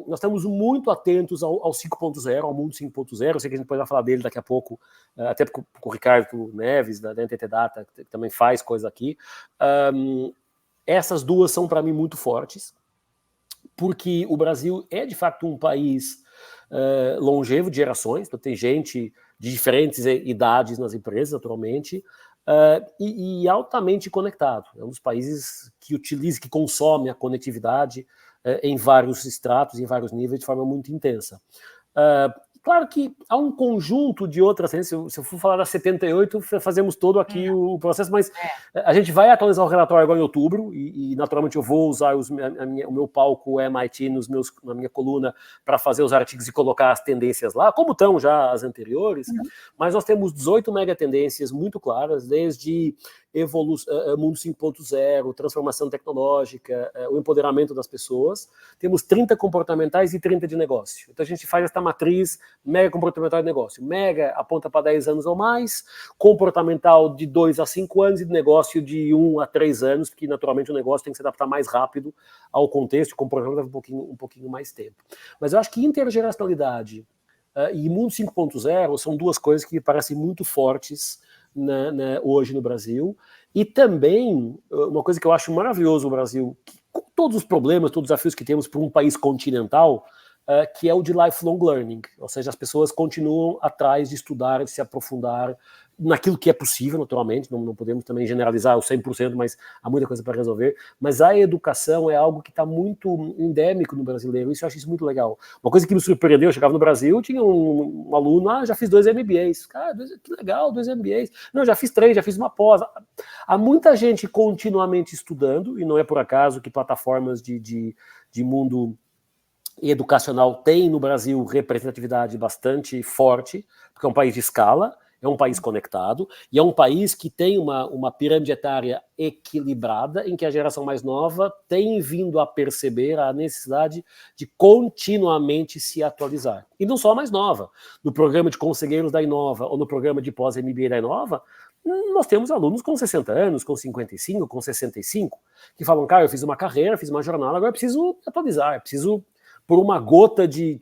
Nós estamos muito atentos ao 5.0, ao mundo 5.0. Eu sei que a gente vai falar dele daqui a pouco, até com o Ricardo Neves, da NTT Data, que também faz coisa aqui. Essas duas são, para mim, muito fortes, porque o Brasil é, de fato, um país longevo de gerações, então tem gente de diferentes idades nas empresas, naturalmente. e altamente conectado. É um dos países que utiliza, que consome a conectividade em vários estratos, em vários níveis, de forma muito intensa. Claro que há um conjunto de outras, se eu for falar da 78, fazemos todo aqui o processo, mas a gente vai atualizar o relatório agora em outubro, e naturalmente eu vou usar o meu palco MIT na minha coluna para fazer os artigos e colocar as tendências lá, como estão já as anteriores, mas nós temos 18 mega tendências muito claras, desde Mundo 5.0, transformação tecnológica, o empoderamento das pessoas. Temos 30 comportamentais e 30 de negócio. Então a gente faz esta matriz mega comportamental de negócio. Mega aponta para 10 anos ou mais, comportamental de 2 a 5 anos e de negócio de 1 a 3 anos, porque naturalmente o negócio tem que se adaptar mais rápido ao contexto, o comportamento leva um pouquinho mais tempo. Mas eu acho que intergeracionalidade e Mundo 5.0 são duas coisas que me parecem muito fortes hoje no Brasil, e também uma coisa que eu acho maravilhoso no Brasil, que, com todos os problemas, todos os desafios que temos para um país continental, que é o de lifelong learning, ou seja, as pessoas continuam atrás de estudar, de se aprofundar naquilo que é possível, naturalmente, não podemos também generalizar o 100%, mas há muita coisa para resolver, mas a educação é algo que está muito endêmico no brasileiro, isso eu acho isso muito legal. Uma coisa que me surpreendeu, eu chegava no Brasil, tinha um aluno, já fiz 2 MBAs, cara, que legal, 2 MBAs, não, já fiz 3, já fiz uma pós. Há muita gente continuamente estudando, e não é por acaso que plataformas de mundo educacional tem no Brasil representatividade bastante forte, porque é um país de escala, é um país conectado, e é um país que tem uma pirâmide etária equilibrada, em que a geração mais nova tem vindo a perceber a necessidade de continuamente se atualizar. E não só a mais nova. No programa de conselheiros da Inova, ou no programa de pós-MBA da Inova, nós temos alunos com 60 anos, com 55, com 65, que falam, cara, eu fiz uma carreira, fiz uma jornada, agora eu preciso atualizar, eu preciso por uma gota de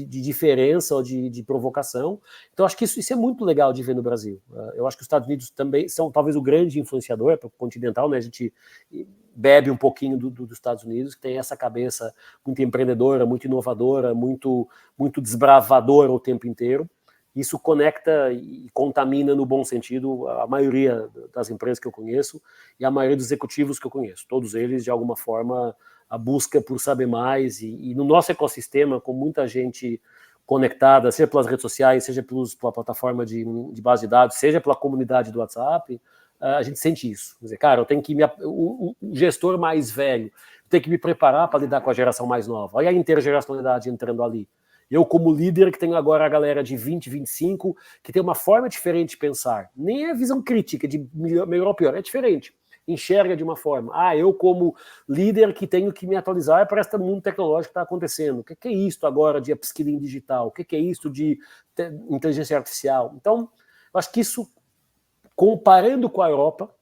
diferença ou de provocação. Então, acho que isso é muito legal de ver no Brasil. Eu acho que os Estados Unidos também são talvez o grande influenciador continental, né? A gente bebe um pouquinho dos Estados Unidos, que tem essa cabeça muito empreendedora, muito inovadora, muito desbravadora o tempo inteiro. Isso conecta e contamina no bom sentido a maioria das empresas que eu conheço e a maioria dos executivos que eu conheço. Todos eles, de alguma forma, a busca por saber mais, e no nosso ecossistema, com muita gente conectada, seja pelas redes sociais, seja pela plataforma de base de dados, seja pela comunidade do WhatsApp, a gente sente isso. Quer dizer, cara, eu tenho que o gestor mais velho tem que me preparar para lidar com a geração mais nova. Olha a intergeracionalidade entrando ali. Eu, como líder, que tenho agora a galera de 20, 25, que tem uma forma diferente de pensar. Nem é visão crítica de melhor ou pior, é diferente. Enxerga de uma forma. Eu como líder que tenho que me atualizar para este mundo tecnológico que está acontecendo. O que é isso agora de upskilling digital? O que é isso de inteligência artificial? Então, eu acho que isso, comparando com a Europa,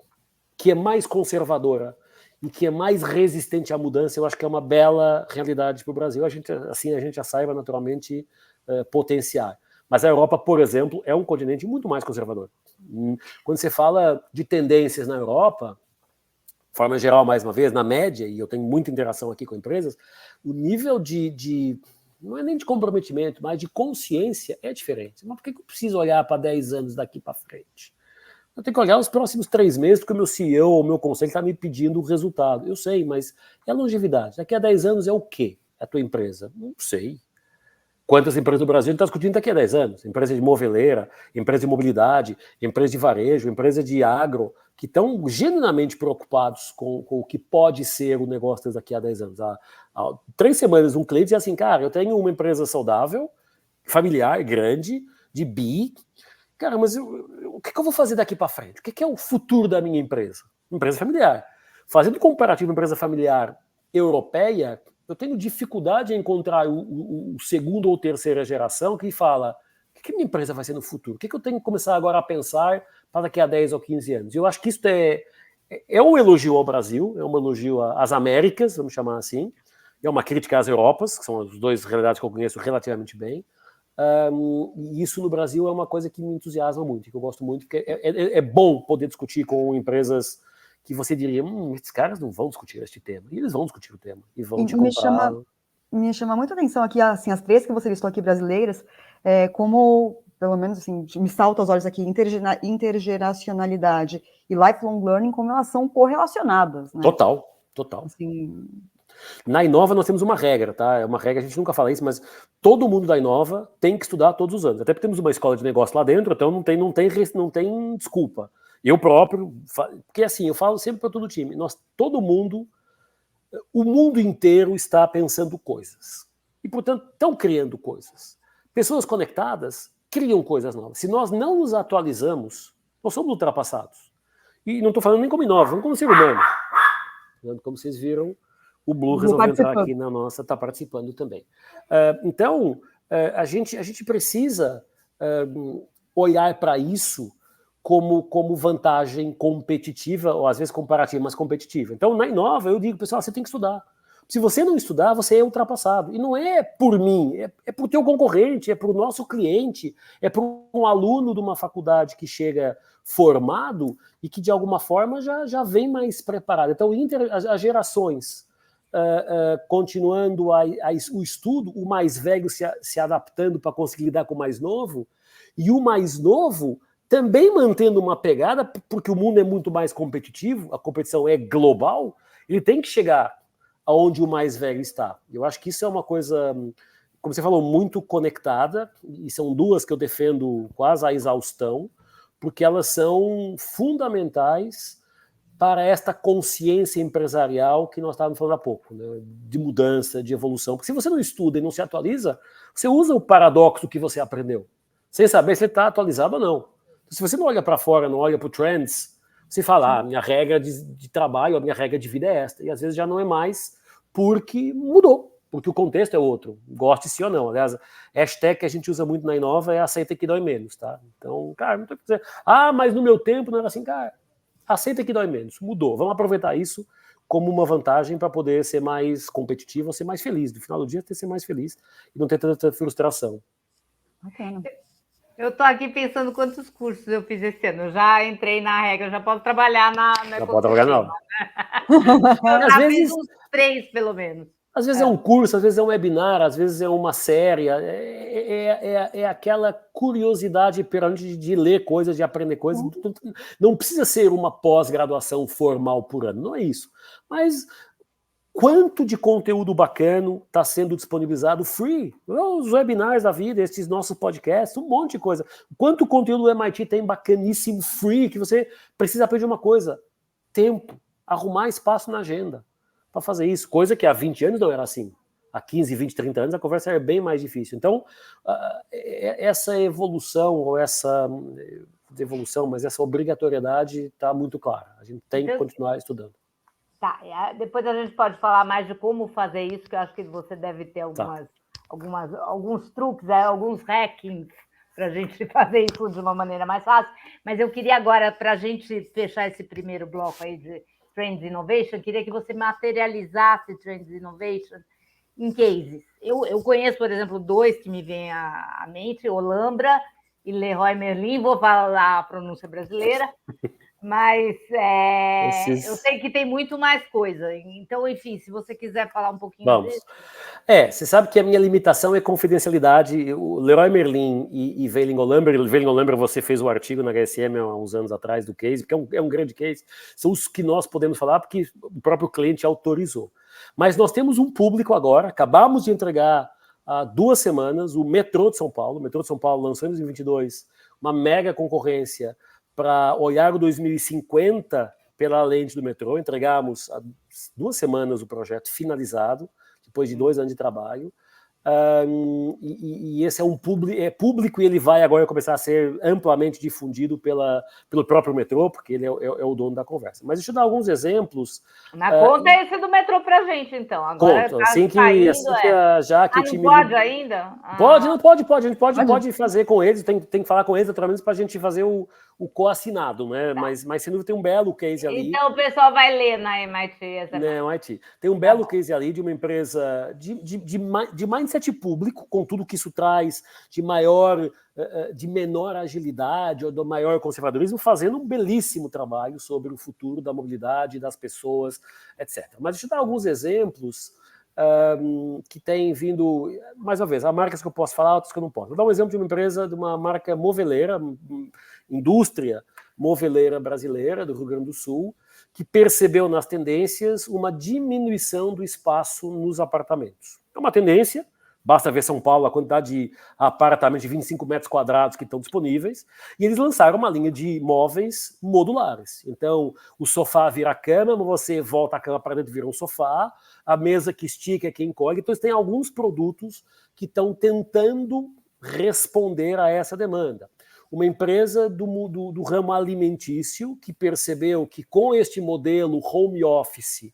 que é mais conservadora e que é mais resistente à mudança, eu acho que é uma bela realidade para o Brasil. Assim a gente já saiba naturalmente potenciar. Mas a Europa, por exemplo, é um continente muito mais conservador. Quando você fala de tendências na Europa, de forma geral, mais uma vez, na média, e eu tenho muita interação aqui com empresas, o nível não é nem de comprometimento, mas de consciência é diferente. Mas por que eu preciso olhar para 10 anos daqui para frente? Eu tenho que olhar os próximos 3 meses, porque o meu CEO ou o meu conselho está me pedindo o resultado. Eu sei, mas é a longevidade. Daqui a 10 anos é o quê? A tua empresa? Não sei. Quantas empresas do Brasil a gente está discutindo daqui a 10 anos? Empresa de moveleira, empresa de mobilidade, empresa de varejo, empresa de agro, que estão genuinamente preocupados com o que pode ser o negócio daqui a 10 anos. Há 3 semanas um cliente dizia assim, cara, eu tenho uma empresa saudável, familiar, grande, de bi, cara, mas o que eu vou fazer daqui para frente? O que é o futuro da minha empresa? Empresa familiar. Fazendo comparativo empresa familiar europeia, eu tenho dificuldade em encontrar o segundo ou terceira geração que fala o que minha empresa vai ser no futuro? O que eu tenho que começar agora a pensar para daqui a 10 ou 15 anos? Eu acho que isso é um elogio ao Brasil, é um elogio às Américas, vamos chamar assim, é uma crítica às Europas, que são as 2 realidades que eu conheço relativamente bem. E isso no Brasil é uma coisa que me entusiasma muito, que eu gosto muito, porque é bom poder discutir com empresas que você diria, esses caras não vão discutir este tema. E eles vão discutir o tema. E vão te comprar. Me chama muita atenção aqui, assim, as 3 que você listou aqui brasileiras, como pelo menos assim, me salta aos olhos aqui, intergeracionalidade e lifelong learning, como elas são correlacionadas, né? Total. Assim... Na Inova nós temos uma regra, tá? É uma regra, a gente nunca fala isso, mas todo mundo da Inova tem que estudar todos os anos. Até porque temos uma escola de negócio lá dentro, então não tem desculpa. Eu próprio, porque assim, eu falo sempre para todo o time, o mundo inteiro está pensando coisas. E, portanto, estão criando coisas. Pessoas conectadas criam coisas novas. Se nós não nos atualizamos, nós somos ultrapassados. E não estou falando nem como Inova, não como ser humano. Como vocês viram, o Blue resolveu entrar aqui na nossa, está participando também. Então, a gente precisa olhar para isso como vantagem competitiva, ou às vezes comparativa, mas competitiva. Então, na Inova, eu digo, pessoal, você tem que estudar. Se você não estudar, você é ultrapassado. E não é por mim, é por teu concorrente, é por nosso cliente, é por um aluno de uma faculdade que chega formado e que, de alguma forma, já vem mais preparado. Então, as gerações continuando o estudo, o mais velho se adaptando para conseguir lidar com o mais novo, e o mais novo também mantendo uma pegada, porque o mundo é muito mais competitivo, a competição é global, ele tem que chegar aonde o mais velho está. Eu acho que isso é uma coisa, como você falou, muito conectada, e são duas que eu defendo quase à exaustão, porque elas são fundamentais para esta consciência empresarial que nós estávamos falando há pouco, né? De mudança, de evolução. Porque se você não estuda e não se atualiza, você usa o paradoxo que você aprendeu, sem saber se está atualizado ou não. Se você não olha para fora, não olha para o trends, você fala, minha regra de trabalho, a minha regra de vida é esta. E às vezes já não é mais, porque mudou, porque o contexto é outro, goste sim ou não. Aliás, a hashtag que a gente usa muito na Inova é aceita que dói menos, tá? Então, cara, não tem o que dizer. Mas no meu tempo não era assim, cara, aceita que dói menos, mudou. Vamos aproveitar isso como uma vantagem para poder ser mais competitivo, ser mais feliz. No final do dia, ter ser mais feliz e não ter tanta frustração. Bacana. Eu estou aqui pensando quantos cursos eu fiz esse ano. Eu já entrei na regra, já posso trabalhar na Já pode trabalhar não. Eu já fiz uns 3, pelo menos. Às vezes é um curso, às vezes é um webinar, às vezes é uma série. É aquela curiosidade perante de ler coisas, de aprender coisas. Não precisa ser uma pós-graduação formal por ano, não é isso. Mas quanto de conteúdo bacana está sendo disponibilizado free? Os webinars da vida, esses nossos podcasts, um monte de coisa. Quanto conteúdo o MIT tem bacaníssimo free, que você precisa aprender uma coisa: tempo, arrumar espaço na agenda para fazer isso, coisa que há 20 anos não era assim. Há 15, 20, 30 anos a conversa era bem mais difícil. Então, essa evolução, ou essa obrigatoriedade está muito clara. A gente tem que continuar estudando. Tá, depois a gente pode falar mais de como fazer isso, que eu acho que você deve ter alguns truques, alguns hackings para a gente fazer isso de uma maneira mais fácil. Mas eu queria agora, para a gente fechar esse primeiro bloco aí de Trends Innovation, queria que você materializasse Trends Innovation em cases. Eu conheço, por exemplo, 2 que me vêm à mente, Olambra e Leroy Merlin, vou falar a pronúncia brasileira, mas eu sei que tem muito mais coisa. Então, enfim, se você quiser falar um pouquinho disso. Você sabe que a minha limitação é confidencialidade. O Leroy Merlin e Veiling Olambra, você fez um artigo na HSM há uns anos atrás do case, porque é um grande case, são os que nós podemos falar porque o próprio cliente autorizou. Mas nós temos um público agora, acabamos de entregar há 2 semanas o Metrô de São Paulo. O Metrô de São Paulo lançou em 2022 uma mega concorrência para olhar o 2050 pela lente do metrô. Entregamos há 2 semanas o projeto finalizado, depois de 2 anos de trabalho. E esse é público e ele vai agora começar a ser amplamente difundido pelo próprio metrô, porque ele é o dono da conversa. Mas deixa eu dar alguns exemplos. Conta esse do metrô pra gente, então. Agora conta, assim que já que o time... Não pode ainda? Pode. A gente pode fazer com eles, tem que falar com eles, naturalmente, para a gente fazer o co-assinado, né? Tá. Mas sem dúvida tem um belo case ali. Então o pessoal vai ler na MIT. MIT. Tem um belo case ali de uma empresa de mindset público, com tudo que isso traz, de menor agilidade ou do maior conservadorismo, fazendo um belíssimo trabalho sobre o futuro da mobilidade, das pessoas, etc. Mas deixa eu dar alguns exemplos que tem vindo, mais uma vez, há marcas que eu posso falar, outras que eu não posso. Vou dar um exemplo de uma empresa, de uma marca moveleira, indústria moveleira brasileira do Rio Grande do Sul, que percebeu nas tendências uma diminuição do espaço nos apartamentos. É uma tendência, basta ver São Paulo, a quantidade de apartamentos de 25 metros quadrados que estão disponíveis, e eles lançaram uma linha de móveis modulares. Então, o sofá vira cama, você volta a cama para dentro e vira um sofá, a mesa que estica é que encolhe. Então, tem alguns produtos que estão tentando responder a essa demanda. Uma empresa do ramo alimentício que percebeu que com este modelo home office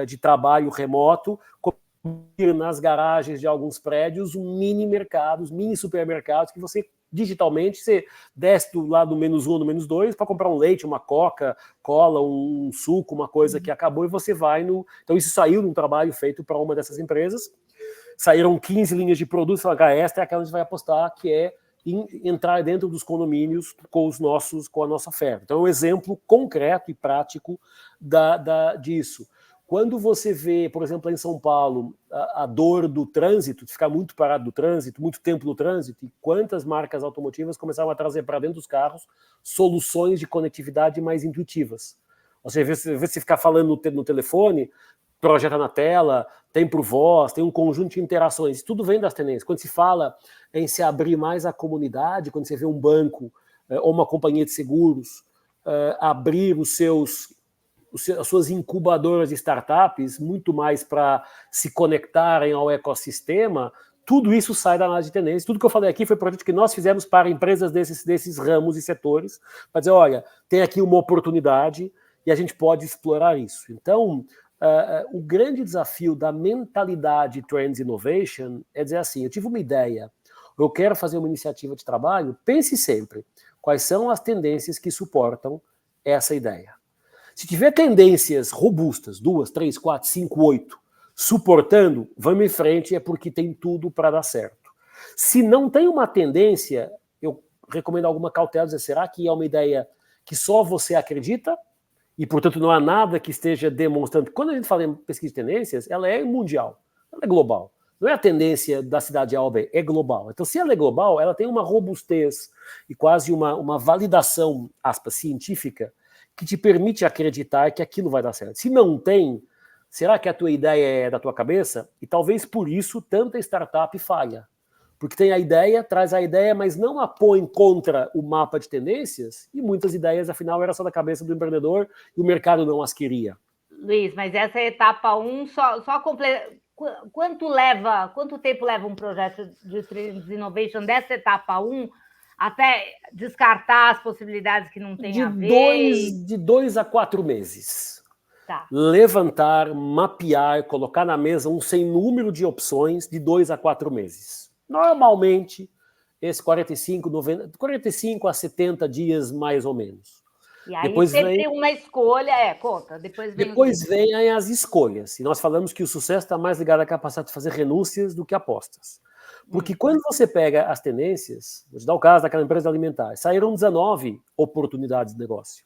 de trabalho remoto, nas garagens de alguns prédios, mini mercados, mini supermercados, que você digitalmente, você desce do lado do -1, do -2, para comprar um leite, uma Coca-Cola, um suco, uma coisa que acabou, e você vai no... Então isso saiu de um trabalho feito para uma dessas empresas, saíram 15 linhas de produtos, a esta é aquela que a gente vai apostar, que é entrar dentro dos condomínios com a nossa oferta. Então é um exemplo concreto e prático disso. Quando você vê, por exemplo, em São Paulo, a dor do trânsito, de ficar muito parado do trânsito, muito tempo no trânsito, e quantas marcas automotivas começaram a trazer para dentro dos carros soluções de conectividade mais intuitivas. Ou seja, você ficar falando no telefone, projeta na tela, tem por voz, tem um conjunto de interações, tudo vem das tendências. Quando se fala em se abrir mais à comunidade, quando você vê um banco ou uma companhia de seguros abrir as suas incubadoras de startups muito mais para se conectarem ao ecossistema, tudo isso sai da análise de tendência. Tudo que eu falei aqui foi projeto que nós fizemos para empresas desses ramos e setores, para dizer, olha, tem aqui uma oportunidade e a gente pode explorar isso. Então, o grande desafio da mentalidade Trends Innovation é dizer assim, eu tive uma ideia, eu quero fazer uma iniciativa de trabalho, pense sempre quais são as tendências que suportam essa ideia. Se tiver tendências robustas, 2, 3, 4, 5, 8, suportando, vamos em frente, é porque tem tudo para dar certo. Se não tem uma tendência, eu recomendo alguma cautela, dizer, será que é uma ideia que só você acredita? E, portanto, não há nada que esteja demonstrando. Quando a gente fala em pesquisa de tendências, ela é mundial, ela é global. Não é a tendência da cidade A ou B, é global. Então, se ela é global, ela tem uma robustez e quase uma validação, aspas, científica, que te permite acreditar que aquilo vai dar certo. Se não tem, será que a tua ideia é da tua cabeça? E talvez por isso tanta startup falha. Porque tem a ideia, traz a ideia, mas não a põe contra o mapa de tendências, e muitas ideias, afinal, eram só da cabeça do empreendedor e o mercado não as queria. Luiz, mas essa é a etapa 1, só completa. Quanto tempo leva um projeto de Trends Innovation dessa etapa 1 até descartar as possibilidades que não tem a ver? De 2 a 4 meses. Tá. Levantar, mapear, colocar na mesa um sem número de opções de 2 a 4 meses. Normalmente, esse 45 a 70 dias, mais ou menos. E aí depois sempre uma escolha, conta. Depois vem as escolhas. E nós falamos que o sucesso está mais ligado à capacidade de fazer renúncias do que apostas. Porque quando você pega as tendências, vou te dar o caso daquela empresa alimentar, saíram 19 oportunidades de negócio.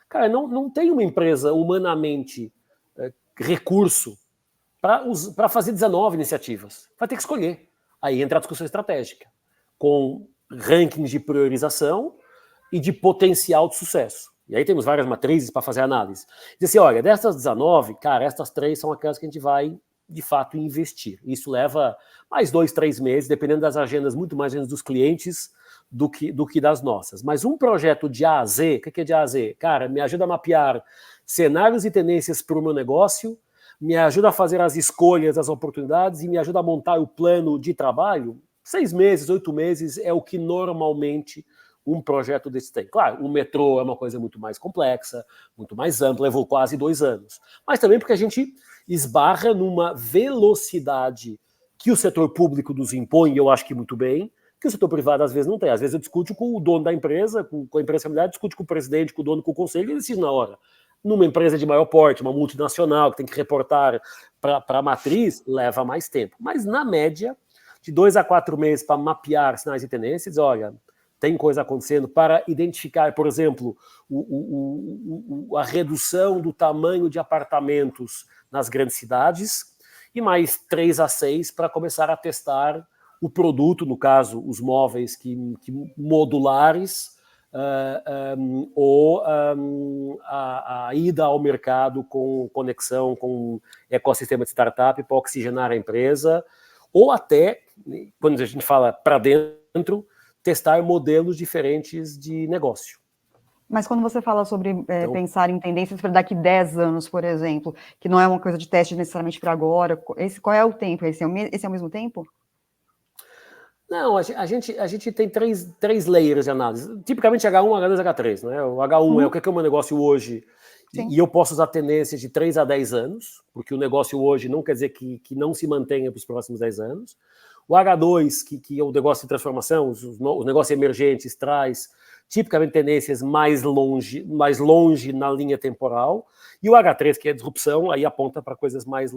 Cara, não tem uma empresa humanamente recurso para fazer 19 iniciativas. Vai ter que escolher. Aí entra a discussão estratégica, com rankings de priorização e de potencial de sucesso. E aí temos várias matrizes para fazer análise. Diz assim, olha, dessas 19, cara, estas 3 são aquelas que a gente vai de fato investir. Isso leva mais 2, 3 meses, dependendo das agendas, muito mais agendas dos clientes do que das nossas. Mas um projeto de A a Z, o que é de A a Z? Cara, me ajuda a mapear cenários e tendências para o meu negócio, me ajuda a fazer as escolhas, as oportunidades e me ajuda a montar o plano de trabalho. 6 meses, 8 meses é o que normalmente um projeto desse tem. Claro, o metrô é uma coisa muito mais complexa, muito mais ampla, levou quase 2 anos. Mas também porque a gente esbarra numa velocidade que o setor público nos impõe, e eu acho que muito bem, que o setor privado às vezes não tem. Às vezes eu discuto com o dono da empresa, com a empresa familiar, discuto com o presidente, com o dono, com o conselho, e decide na hora. Numa empresa de maior porte, uma multinacional, que tem que reportar para a matriz, leva mais tempo. Mas, na média, de 2 a 4 meses para mapear sinais e tendências, olha, tem coisa acontecendo para identificar, por exemplo, a redução do tamanho de apartamentos nas grandes cidades e mais 3 a 6 para começar a testar o produto, no caso, os móveis modulares, ou a ida ao mercado com conexão com ecossistema de startup para oxigenar a empresa, ou até, quando a gente fala para dentro, testar modelos diferentes de negócio. Mas quando você fala sobre pensar em tendências para daqui 10 anos, por exemplo, que não é uma coisa de teste necessariamente para agora, qual é o tempo? Esse é o mesmo tempo? Não, a gente tem três layers de análise. Tipicamente H1, H2, H3. Né? O H1 é o que é o meu negócio hoje, e eu posso usar tendências de 3 a 10 anos, porque o negócio hoje não quer dizer que não se mantenha para os próximos 10 anos. O H2, que é o negócio de transformação, os negócios emergentes, traz tipicamente tendências mais longe na linha temporal. E o H3, que é a disrupção, aí aponta para coisas mais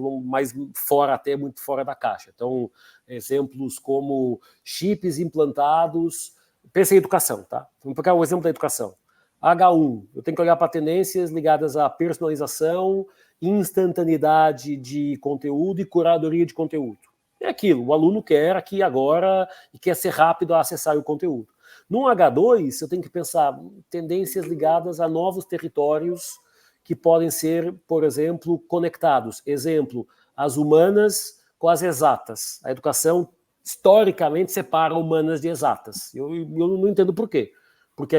fora, até muito fora da caixa. Então, exemplos como chips implantados. Pensa em educação, tá? Vamos pegar o exemplo da educação. H1, eu tenho que olhar para tendências ligadas à personalização, instantaneidade de conteúdo e curadoria de conteúdo. É aquilo, o aluno quer aqui agora e quer ser rápido a acessar o conteúdo. No H2, eu tenho que pensar tendências ligadas a novos territórios que podem ser, por exemplo, conectados. Exemplo, as humanas com as exatas. A educação, historicamente, separa humanas de exatas. Eu não entendo por quê. Porque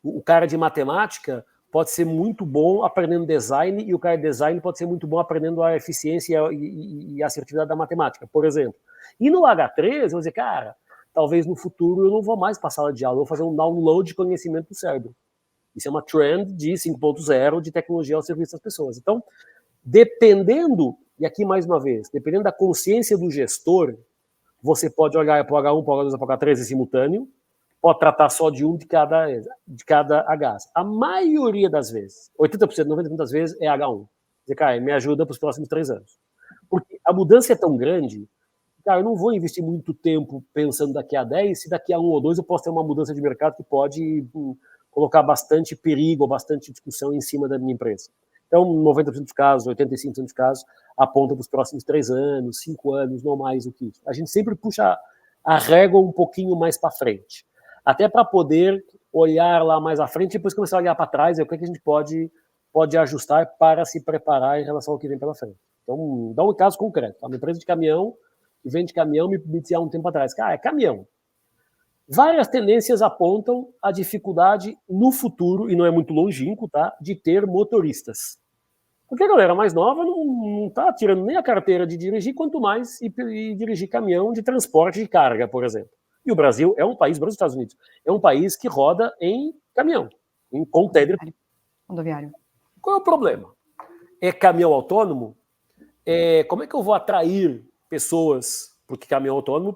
o cara de matemática pode ser muito bom aprendendo design e o cara de design pode ser muito bom aprendendo a eficiência e a assertividade da matemática, por exemplo. E no H3, eu vou dizer, cara, talvez no futuro eu não vou mais para a sala de aula, eu vou fazer um download de conhecimento do cérebro. Isso é uma trend de 5.0 de tecnologia ao serviço das pessoas. Então, dependendo, e aqui mais uma vez, dependendo da consciência do gestor, você pode olhar para o H1, para o H2, para o H3 em simultâneo, pode tratar só de um de cada H. A maioria das vezes, 80%, 90% das vezes, é H1. Dizer, cara, me ajuda para os próximos 3 anos. Porque a mudança é tão grande, cara, eu não vou investir muito tempo pensando daqui a 10, se daqui a 1 ou 2 eu posso ter uma mudança de mercado que pode colocar bastante perigo, bastante discussão em cima da minha empresa. Então, 90% dos casos, 85% dos casos, apontam para os próximos 3 anos, 5 anos, não mais do que isso. A gente sempre puxa a régua um pouquinho mais para frente. Até para poder olhar lá mais à frente e depois começar a olhar para trás, o que a gente pode ajustar para se preparar em relação ao que vem pela frente. Então, dá um caso concreto. Uma empresa de caminhão, que vende caminhão, me dizia há um tempo atrás, cara, é caminhão. Várias tendências apontam a dificuldade no futuro, e não é muito longínquo, tá, de ter motoristas. Porque a galera mais nova não está tirando nem a carteira de dirigir, quanto mais e dirigir caminhão de transporte de carga, por exemplo. E o Brasil é um país, o Brasil e os Estados Unidos, é um país que roda em caminhão, em container. Rodoviário. Qual é o problema? É caminhão autônomo? Como é que eu vou atrair pessoas? Porque caminhão autônomo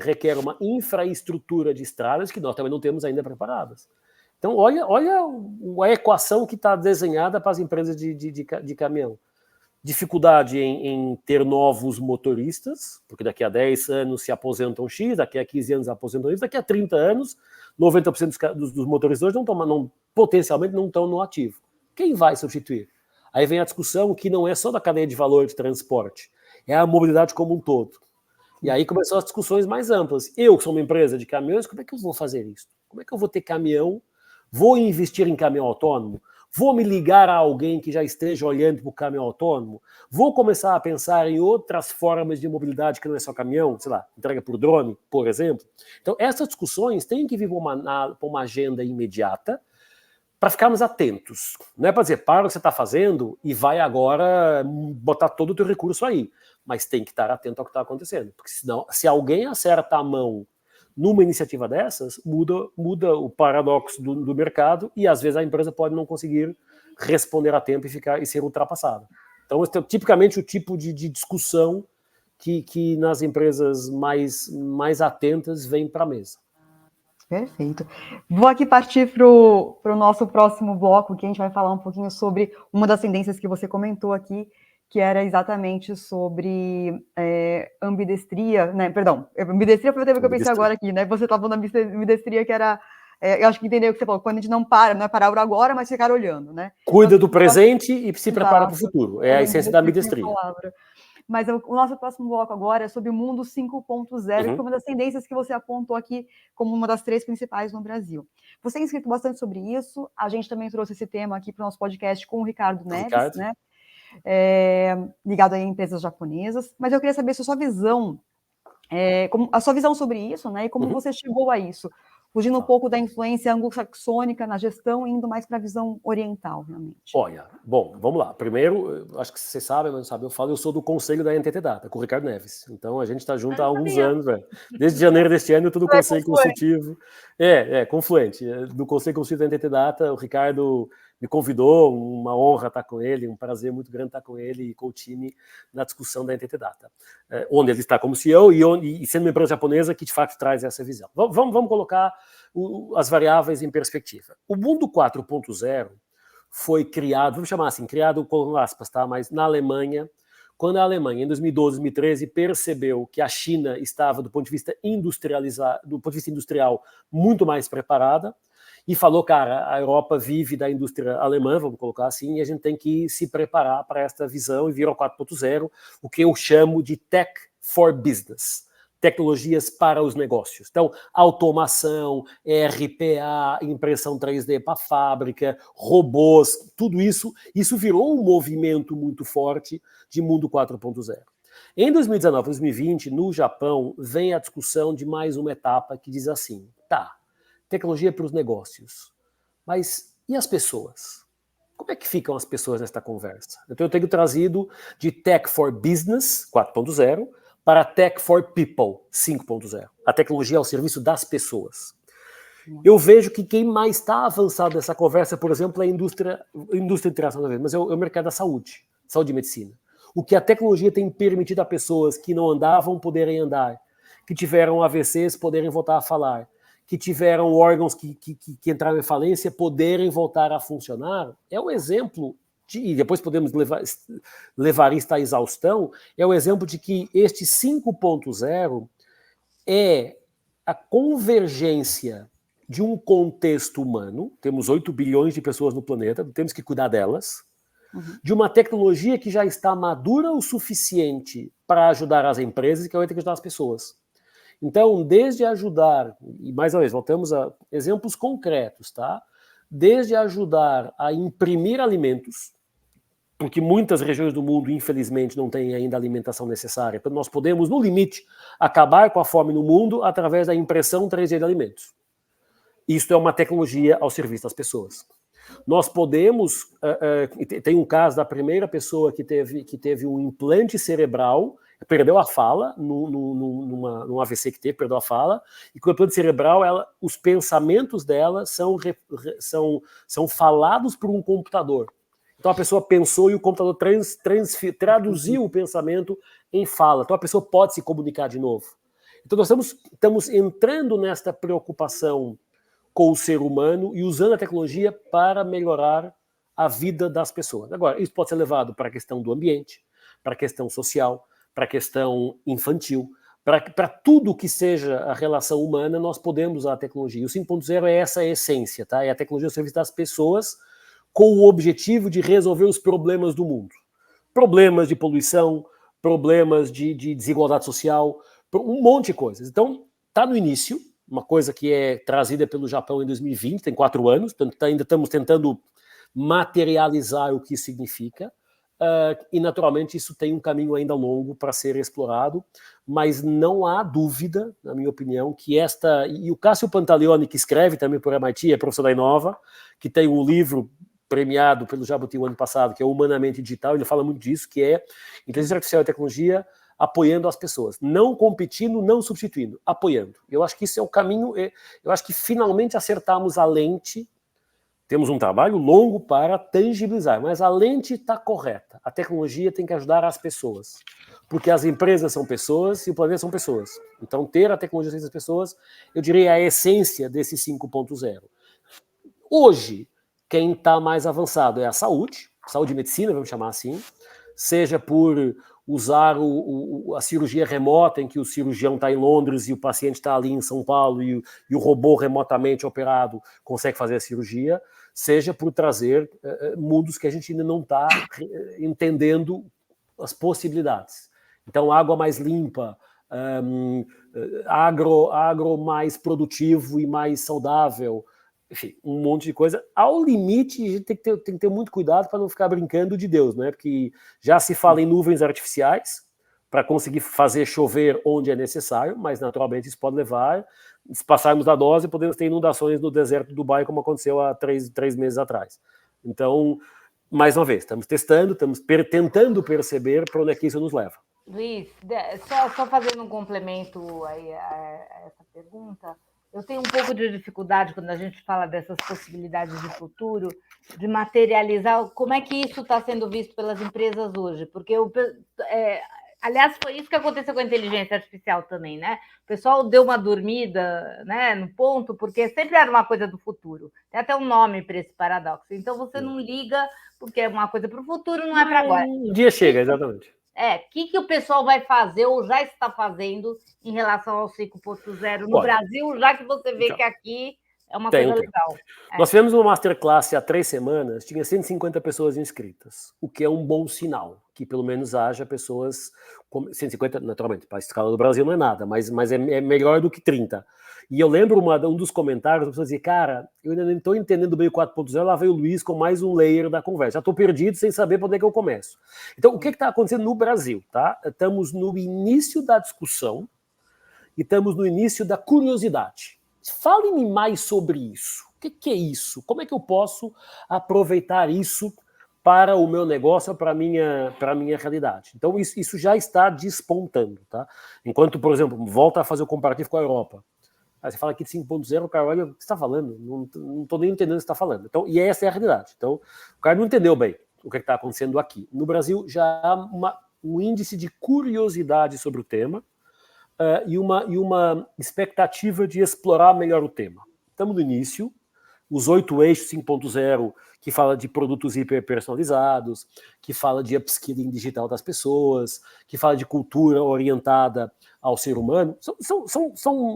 requer uma infraestrutura de estradas que nós também não temos ainda preparadas. Então, olha a equação que está desenhada para as empresas de caminhão. Dificuldade em ter novos motoristas, porque daqui a 10 anos se aposentam X, daqui a 15 anos aposentam Y, daqui a 30 anos, 90% dos motoristas hoje potencialmente não estão no ativo. Quem vai substituir? Aí vem a discussão que não é só da cadeia de valor de transporte, é a mobilidade como um todo. E aí começam as discussões mais amplas. Eu, que sou uma empresa de caminhões, como é que eu vou fazer isso? Como é que eu vou ter caminhão? Vou investir em caminhão autônomo? Vou me ligar a alguém que já esteja olhando para o caminhão autônomo? Vou começar a pensar em outras formas de mobilidade que não é só caminhão, sei lá, entrega por drone, por exemplo. Então, essas discussões têm que vir para uma agenda imediata para ficarmos atentos. Não é para dizer, para o que você está fazendo e vai agora botar todo o teu recurso aí. Mas tem que estar atento ao que está acontecendo. Porque senão, se alguém acerta a mão numa iniciativa dessas, muda o paradoxo do mercado e às vezes a empresa pode não conseguir responder a tempo e ser ultrapassada. Então, esse é tipicamente o tipo de discussão que nas empresas mais atentas vem para a mesa. Perfeito. Vou aqui partir para o nosso próximo bloco, que a gente vai falar um pouquinho sobre uma das tendências que você comentou aqui, que era exatamente sobre ambidestria, né? Perdão, ambidestria foi o tema que eu pensei agora aqui, né? Você estava falando da ambidestria, que era, eu acho que entendeu o que você falou, quando a gente não é parar por agora, mas ficar olhando, né? Cuida do presente e se prepara para o futuro, é a essência da ambidestria. Mas o nosso próximo bloco agora é sobre o mundo 5.0, que foi uma das tendências que você apontou aqui como uma das 3 principais no Brasil. Você tem escrito bastante sobre isso, a gente também trouxe esse tema aqui para o nosso podcast com o Ricardo Neves, né? Ligado a empresas japonesas, mas eu queria saber se a sua visão, a sua visão sobre isso, né? E como você chegou a isso, fugindo um pouco da influência anglo-saxônica na gestão e indo mais para a visão oriental, realmente. Olha, bom, vamos lá. Primeiro, acho que vocês sabem, mas não sabem, eu sou do conselho da NTT Data, com o Ricardo Neves. Então, a gente está junto há alguns anos, velho. Desde janeiro deste ano, eu estou no conselho consultivo. Confluente. Do conselho consultivo da NTT Data, o Ricardo me convidou, uma honra estar com ele, um prazer muito grande estar com ele e com o time na discussão da NTT Data, onde ele está como CEO e sendo uma empresa japonesa que de fato traz essa visão. Vamos colocar as variáveis em perspectiva. O mundo 4.0 foi criado, vamos chamar assim, criado com aspas, tá? Mas na Alemanha, quando a Alemanha, em 2012, 2013, percebeu que a China estava, do ponto de vista industrial, muito mais preparada, e falou, cara, a Europa vive da indústria alemã, vamos colocar assim, e a gente tem que se preparar para esta visão e vir ao 4.0, o que eu chamo de Tech for Business, tecnologias para os negócios. Então, automação, RPA, impressão 3D para fábrica, robôs, tudo isso virou um movimento muito forte de mundo 4.0. Em 2019, 2020, no Japão, vem a discussão de mais uma etapa que diz assim, tecnologia para os negócios. Mas e as pessoas? Como é que ficam as pessoas nesta conversa? Então eu tenho trazido de Tech for Business 4.0 para Tech for People 5.0. A tecnologia ao serviço das pessoas. Eu vejo que quem mais está avançado nessa conversa, por exemplo, é a indústria internacional, mas é o mercado da saúde e medicina. O que a tecnologia tem permitido a pessoas que não andavam poderem andar, que tiveram AVCs poderem voltar a falar, que tiveram órgãos que entraram em falência poderem voltar a funcionar, é um exemplo, e depois podemos levar isso à exaustão, é o exemplo de que este 5.0 é a convergência de um contexto humano, temos 8 bilhões de pessoas no planeta, temos que cuidar delas, de uma tecnologia que já está madura o suficiente para ajudar as empresas e que vai ter que ajudar as pessoas. Então, desde ajudar, e mais uma vez, voltamos a exemplos concretos, tá? Desde ajudar a imprimir alimentos, porque muitas regiões do mundo, infelizmente, não têm ainda a alimentação necessária. Então, nós podemos, no limite, acabar com a fome no mundo através da impressão 3D de alimentos. Isso é uma tecnologia ao serviço das pessoas. Nós podemos... tem um caso da primeira pessoa que teve um implante cerebral, perdeu a fala, num AVC que teve, perdeu a fala, e com o implante cerebral, os pensamentos dela são falados por um computador. Então a pessoa pensou e o computador traduziu o pensamento em fala. Então a pessoa pode se comunicar de novo. Então nós estamos entrando nesta preocupação com o ser humano e usando a tecnologia para melhorar a vida das pessoas. Agora, isso pode ser levado para a questão do ambiente, para a questão social, para a questão infantil, para tudo que seja a relação humana, nós podemos usar a tecnologia. O 5.0 é essa essência, tá? É a tecnologia ao serviço das pessoas com o objetivo de resolver os problemas do mundo. Problemas de poluição, problemas de desigualdade social, um monte de coisas. Então, está no início, uma coisa que é trazida pelo Japão em 2020, tem 4 anos, ainda estamos tentando materializar o que isso significa, e naturalmente isso tem um caminho ainda longo para ser explorado, mas não há dúvida, na minha opinião, que e o Cássio Pantaleone, que escreve também por MIT, é professor da Inova, que tem um livro premiado pelo Jabuti o ano passado, que é Humanamente Digital, ele fala muito disso, que é inteligência artificial e tecnologia apoiando as pessoas, não competindo, não substituindo, apoiando. Eu acho que isso é o caminho, eu acho que finalmente acertamos a lente. Temos um trabalho longo para tangibilizar, mas a lente está correta. A tecnologia tem que ajudar as pessoas, porque as empresas são pessoas e o planeta são pessoas. Então, ter a tecnologia das pessoas, eu diria, é a essência desse 5.0. Hoje, quem está mais avançado é a saúde e medicina, vamos chamar assim, seja por usar a cirurgia remota, em que o cirurgião está em Londres e o paciente está ali em São Paulo e o robô remotamente operado consegue fazer a cirurgia, seja por trazer mundos que a gente ainda não está entendendo as possibilidades. Então, água mais limpa, agro mais produtivo e mais saudável, enfim, um monte de coisa. Ao limite, a gente tem que ter muito cuidado para não ficar brincando de Deus, né? Porque já se fala em nuvens artificiais para conseguir fazer chover onde é necessário, mas naturalmente isso pode levar, se passarmos da dose, podemos ter inundações no deserto do Dubai, como aconteceu há três meses atrás. Então, mais uma vez, estamos testando, estamos tentando perceber para onde é que isso nos leva. Luiz, só fazendo um complemento aí a essa pergunta, eu tenho um pouco de dificuldade quando a gente fala dessas possibilidades de futuro, de materializar como é que isso está sendo visto pelas empresas hoje, porque aliás, foi isso que aconteceu com a inteligência artificial também, né? O pessoal deu uma dormida, né, no ponto, porque sempre era uma coisa do futuro. Tem até um nome para esse paradoxo. Então você não liga, porque é uma coisa para o futuro, não é para agora. Um dia chega, exatamente. O que o pessoal vai fazer ou já está fazendo em relação ao 5.0 no Brasil, já que você vê que aqui é uma coisa legal. Nós fizemos uma masterclass há 3 semanas, tinha 150 pessoas inscritas, o que é um bom sinal, que pelo menos haja pessoas, 150, naturalmente, para a escala do Brasil não é nada, mas é melhor do que 30. E eu lembro um dos comentários, a pessoa dizia, cara, eu ainda não estou entendendo bem o 4.0, lá veio o Luiz com mais um layer da conversa, já estou perdido sem saber para onde é que eu começo. Então, o que está acontecendo no Brasil? Tá? Estamos no início da discussão e estamos no início da curiosidade. Fale-me mais sobre isso. O que é isso? Como é que eu posso aproveitar isso para o meu negócio, para a minha realidade? Então, isso já está despontando. Tá? Enquanto, por exemplo, volta a fazer o comparativo com a Europa. Aí você fala aqui de 5.0, o cara olha, o que você está falando? Não estou nem entendendo o que você está falando. Então, e essa é a realidade. Então, o cara não entendeu bem o que está acontecendo aqui. No Brasil, já há um índice de curiosidade sobre o tema e uma expectativa de explorar melhor o tema. Estamos no início, os 8 eixos 5.0, que fala de produtos hiperpersonalizados, que fala de upskilling digital das pessoas, que fala de cultura orientada ao ser humano,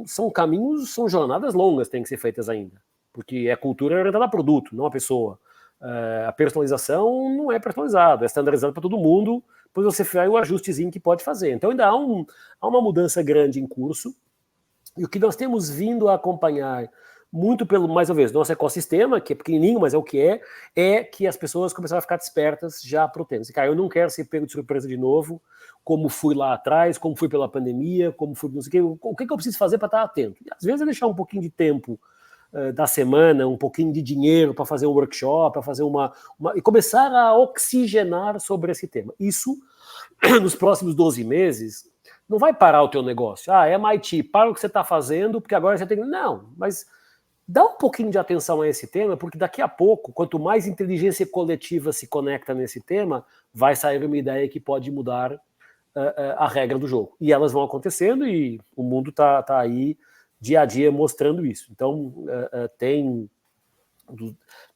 são caminhos, são jornadas longas que têm que ser feitas ainda, porque é cultura orientada a produto, não a pessoa. A personalização não é personalizada, é standardizada para todo mundo, depois você faz o ajustezinho que pode fazer. Então ainda há uma mudança grande em curso, e o que nós temos vindo a acompanhar muito pelo, mais uma vez, nosso ecossistema, que é pequenininho, mas é o que é que as pessoas começaram a ficar despertas já para o tema. Cara, eu não quero ser pego de surpresa de novo, como fui lá atrás, como fui pela pandemia, como fui não sei o que eu preciso fazer para estar atento. E às vezes é deixar um pouquinho de tempo da semana, um pouquinho de dinheiro para fazer um workshop, para fazer e começar a oxigenar sobre esse tema. Isso, nos próximos 12 meses, não vai parar o teu negócio. MIT, para o que você está fazendo, porque agora você tem... Não, mas dá um pouquinho de atenção a esse tema, porque daqui a pouco, quanto mais inteligência coletiva se conecta nesse tema, vai sair uma ideia que pode mudar a regra do jogo. E elas vão acontecendo e o mundo está aí dia a dia mostrando isso. Então,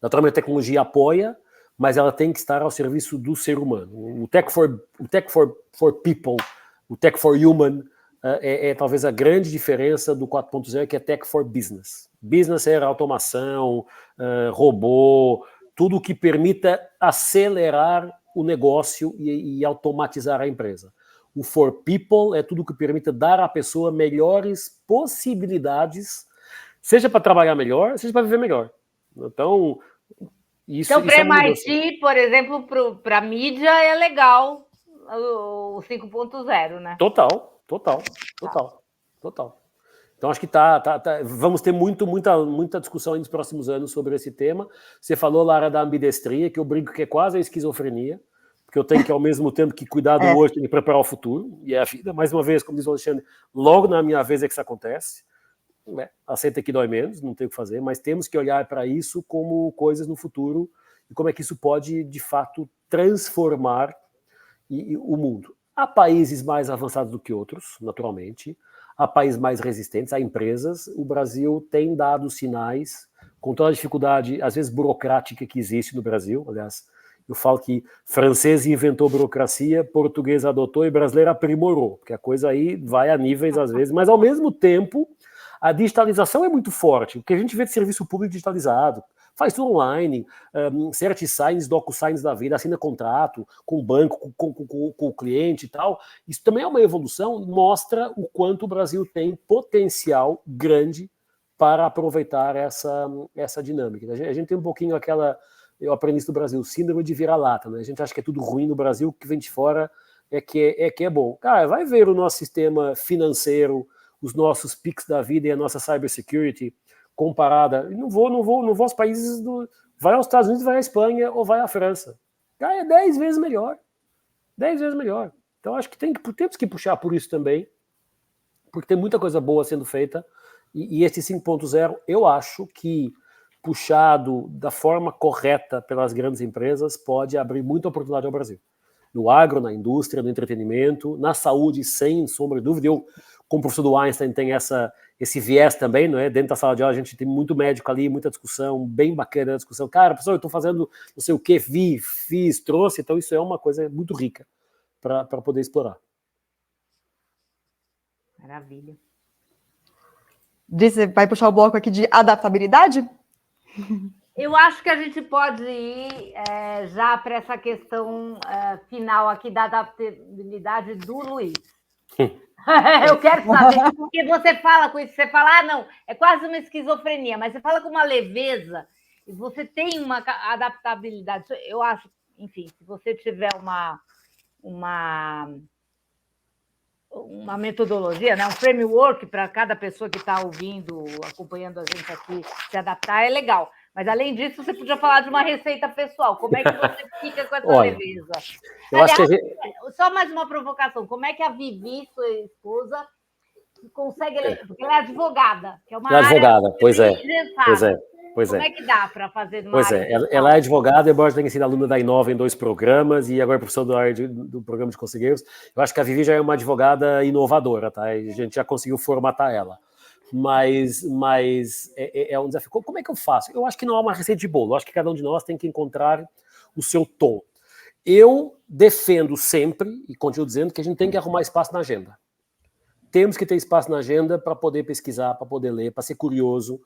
naturalmente a tecnologia apoia, mas ela tem que estar ao serviço do ser humano. O Tech for People, o Tech for Human, é talvez a grande diferença do 4.0, que é Tech for Business. Business é automação, robô, tudo que permita acelerar o negócio e automatizar a empresa. O For People é tudo que permita dar à pessoa melhores possibilidades, seja para trabalhar melhor, seja para viver melhor. Então, Então, para MIT, por exemplo, para a mídia é legal o 5.0, né? Total. Então, acho que vamos ter muita discussão nos próximos anos sobre esse tema. Você falou, Lara, da ambidestria, que eu brinco que é quase a esquizofrenia, porque eu tenho que, ao mesmo tempo, que cuidar do hoje e preparar o futuro, e é a vida. Mais uma vez, como diz o Alexandre, logo na minha vez é que isso acontece. Aceita que dói menos, não tem o que fazer, mas temos que olhar para isso como coisas no futuro e como é que isso pode, de fato, transformar o mundo. Há países mais avançados do que outros, naturalmente. Há países mais resistentes, há empresas. O Brasil tem dado sinais, com toda a dificuldade, às vezes burocrática que existe no Brasil. Aliás, eu falo que francês inventou burocracia, português adotou e brasileiro aprimorou, porque a coisa aí vai a níveis às vezes, mas ao mesmo tempo a digitalização é muito forte, porque a gente vê de serviço público digitalizado, Faz tudo online, CertiSigns, DocuSigns da vida, assina contrato com o banco, com o cliente e tal. Isso também é uma evolução, mostra o quanto o Brasil tem potencial grande para aproveitar essa dinâmica. A gente tem um pouquinho aquela, eu aprendi isso do Brasil, síndrome de vira-lata, né? A gente acha que é tudo ruim no Brasil, que vem de fora é que é bom. Cara, vai ver o nosso sistema financeiro, os nossos PIX da vida e a nossa cybersecurity comparada. Não vou aos países vai aos Estados Unidos, vai à Espanha ou vai à França. Cara, é 10 vezes melhor. 10 vezes melhor. Então acho que temos que puxar por isso também, porque tem muita coisa boa sendo feita, e esse 5.0, eu acho que puxado da forma correta pelas grandes empresas, pode abrir muita oportunidade ao Brasil. No agro, na indústria, no entretenimento, na saúde, sem sombra de dúvida. Eu, como professor do Einstein, tem esse viés também, não é? Dentro da sala de aula a gente tem muito médico ali, muita discussão, bem bacana a discussão. Cara, professor, eu estou fazendo não sei o que, fiz, trouxe, então isso é uma coisa muito rica para poder explorar. Maravilha. Você vai puxar o bloco aqui de adaptabilidade? Eu acho que a gente pode ir já para essa questão final aqui da adaptabilidade do Luiz. Eu quero saber, porque você fala com isso, você fala, não, é quase uma esquizofrenia, mas você fala com uma leveza e você tem uma adaptabilidade. Eu acho, enfim, se você tiver uma metodologia, né, um framework para cada pessoa que está ouvindo, acompanhando a gente aqui se adaptar, é legal. Mas, além disso, você podia falar de uma receita pessoal. Como é que você fica com essa leveza? Eu acho que só mais uma provocação. Como é que a Vivi, sua esposa, consegue... Porque ela é advogada, que é uma área... advogada, pois é. Como é que dá para fazer numa Pois é, ela é advogada, embora tenha sido aluna da Inova em 2 programas e agora é professora do programa de conselheiros. Eu acho que a Vivi já é uma advogada inovadora, tá? E a gente já conseguiu formatar ela. Mas é um desafio. Como é que eu faço? Eu acho que não há uma receita de bolo. Eu acho que cada um de nós tem que encontrar o seu tom. Eu defendo sempre, e continuo dizendo, que a gente tem que arrumar espaço na agenda. Temos que ter espaço na agenda para poder pesquisar, para poder ler, para ser curioso.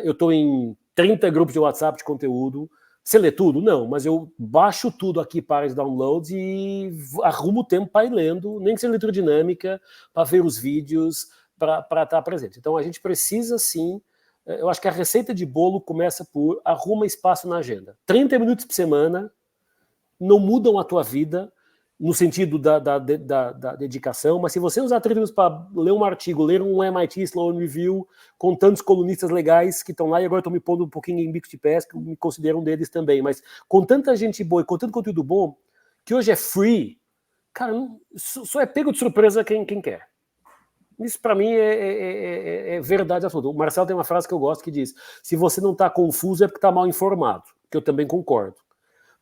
Eu estou em 30 grupos de WhatsApp de conteúdo. Você lê tudo? Não, mas eu baixo tudo aqui para os downloads e arrumo o tempo para ir lendo, nem que seja leitura dinâmica, para ver os vídeos, para estar presente. Então a gente precisa sim, eu acho que a receita de bolo começa por arruma espaço na agenda. 30 minutos por semana não mudam a tua vida no sentido da dedicação, mas se você usar 30 minutos para ler um artigo, ler um MIT Sloan Review com tantos colunistas legais que estão lá, e agora estou me pondo um pouquinho em bico de pesca, me considero um deles também, mas com tanta gente boa e com tanto conteúdo bom, que hoje é free, cara, só é pego de surpresa quem quer. Isso para mim é verdade absoluta. O Marcelo tem uma frase que eu gosto que diz: se você não está confuso é porque está mal informado, que eu também concordo.